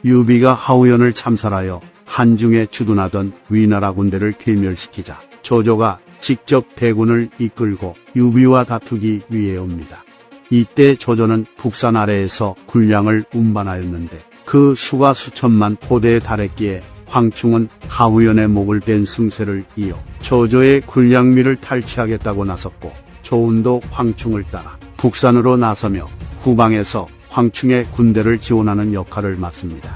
유비가 하우연을 참살하여 한중에 주둔하던 위나라 군대를 괴멸시키자 조조가 직접 대군을 이끌고 유비와 다투기 위해 옵니다. 이때 조조는 북산 아래에서 군량을 운반하였는데 그 수가 수천만 포대에 달했기에 황충은 하우연의 목을 뺀 승세를 이어 조조의 군량미를 탈취하겠다고 나섰고 조운도 황충을 따라 북산으로 나서며 후방에서 황충의 군대를 지원하는 역할을 맡습니다.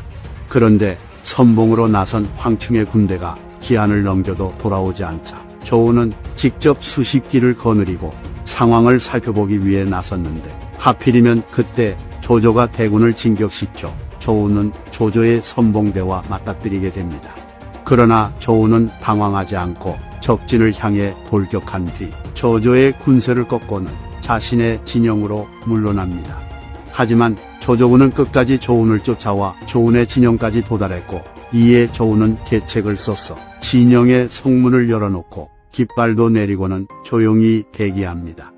그런데 선봉으로 나선 황충의 군대가 기한을 넘겨도 돌아오지 않자 조운은 직접 수십 기를 거느리고 상황을 살펴보기 위해 나섰는데 하필이면 그때 조조가 대군을 진격시켜 조운은 조조의 선봉대와 맞닥뜨리게 됩니다. 그러나 조운은 당황하지 않고 적진을 향해 돌격한 뒤 조조의 군세를 꺾고는 자신의 진영으로 물러납니다. 하지만 조조군은 끝까지 조운을 쫓아와 조운의 진영까지 도달했고 이에 조운은 계책을 썼어 진영의 성문을 열어놓고 깃발도 내리고는 조용히 대기합니다.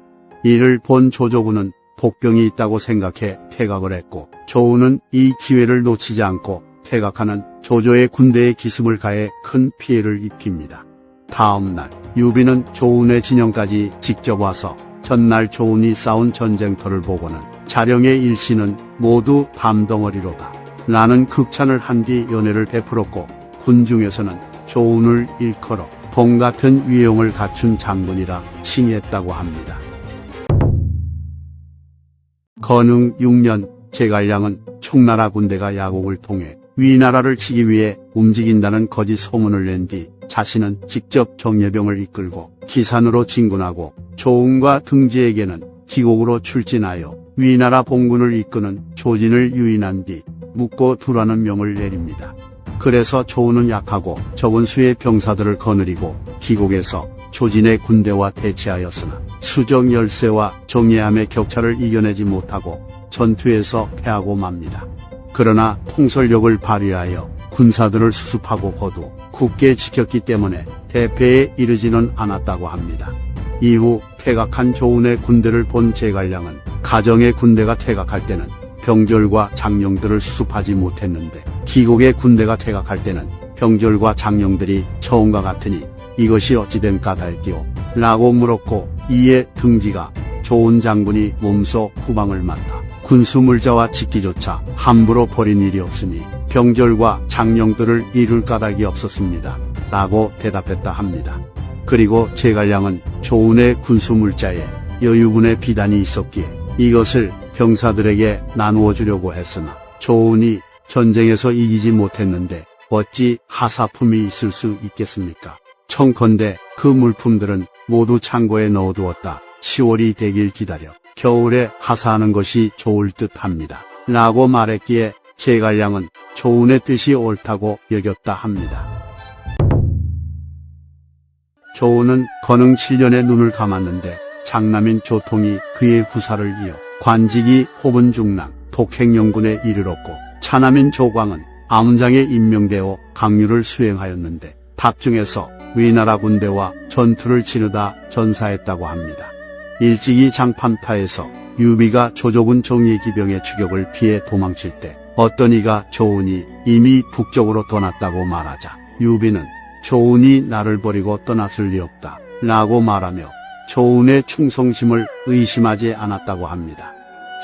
이를 본 조조군은 복병이 있다고 생각해 퇴각을 했고 조운은 이 기회를 놓치지 않고 퇴각하는 조조의 군대에 기습을 가해 큰 피해를 입힙니다. 다음 날 유비는 조운의 진영까지 직접 와서 전날 조운이 싸운 전쟁터를 보고는 자령의 일시는 모두 밤덩어리로다. 나는 극찬을 한 뒤 연애를 베풀었고 군중에서는 조운을 일컬어 동 같은 위용을 갖춘 장군이라 칭했다고 합니다. 건흥 6년 제갈량은 총나라 군대가 야곡을 통해 위나라를 치기 위해 움직인다는 거짓 소문을 낸 뒤 자신은 직접 정예병을 이끌고 기산으로 진군하고 조운과 등지에게는 기곡으로 출진하여 위나라 봉군을 이끄는 조진을 유인한 뒤 묻고 두라는 명을 내립니다. 그래서 조운은 약하고 적은 수의 병사들을 거느리고 기곡에서 조진의 군대와 대치하였으나 수정 열세와 정예함의 격차를 이겨내지 못하고 전투에서 패하고 맙니다. 그러나 통솔력을 발휘하여 군사들을 수습하고 거두 굳게 지켰기 때문에 대패에 이르지는 않았다고 합니다. 이후 퇴각한 조운의 군대를 본 제갈량은 가정의 군대가 퇴각할 때는 병졸과 장령들을 수습하지 못했는데 기곡의 군대가 퇴각할 때는 병졸과 장령들이 처음과 같으니 이것이 어찌된 까닭이오? 라고 물었고, 이에 등지가 조운 장군이 몸소 후방을 맡아 군수물자와 직기조차 함부로 벌인 일이 없으니 병졸과 장령들을 이룰 까닭이 없었습니다. 라고 대답했다 합니다. 그리고 제갈량은 조운의 군수물자에 여유군의 비단이 있었기에 이것을 병사들에게 나누어 주려고 했으나 조운이 전쟁에서 이기지 못했는데 어찌 하사품이 있을 수 있겠습니까? 청컨대 그 물품들은 모두 창고에 넣어두었다. 10월이 되길 기다려 겨울에 하사하는 것이 좋을 듯합니다. 라고 말했기에 제갈량은 조운의 뜻이 옳다고 여겼다 합니다. 조운은 건흥 7년에 눈을 감았는데 장남인 조통이 그의 후사를 이어 관직이 호분중랑 독행영군에 이르렀고 차남인 조광은 아문장에 임명되어 강류를 수행하였는데 답중에서 위나라 군대와 전투를 치르다 전사했다고 합니다. 일찍이 장판파에서 유비가 조조군 정예 기병의 추격을 피해 도망칠 때 어떤 이가 조운이 이미 북쪽으로 떠났다고 말하자 유비는 조운이 나를 버리고 떠났을 리 없다 라고 말하며 조운의 충성심을 의심하지 않았다고 합니다.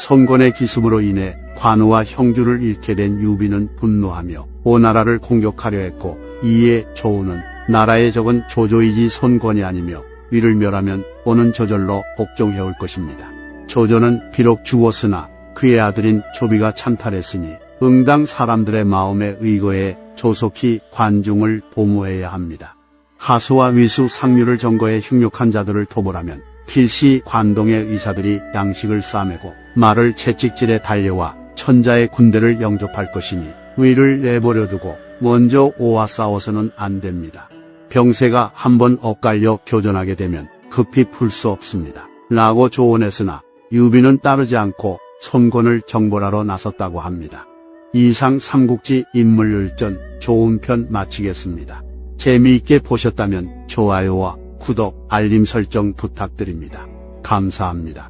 성권의 기습으로 인해 관우와 형주를 잃게 된 유비는 분노하며 오나라를 공격하려 했고 이에 조운은 나라의 적은 조조이지 손권이 아니며 위를 멸하면 오는 저절로 복종해올 것입니다. 조조는 비록 죽었으나 그의 아들인 조비가 찬탈했으니 응당 사람들의 마음에 의거해 조속히 관중을 보무해야 합니다. 하수와 위수 상류를 점거해 흉욕한 자들을 토벌하면 필시 관동의 의사들이 양식을 싸매고 말을 채찍질에 달려와 천자의 군대를 영접할 것이니 위를 내버려두고 먼저 오와 싸워서는 안 됩니다. 병세가 한번 엇갈려 교전하게 되면 급히 풀 수 없습니다. 라고 조언했으나 유비는 따르지 않고 손권을 정벌하러 나섰다고 합니다. 이상 삼국지 인물열전 조운편 마치겠습니다. 재미있게 보셨다면 좋아요와 구독, 알림 설정 부탁드립니다. 감사합니다.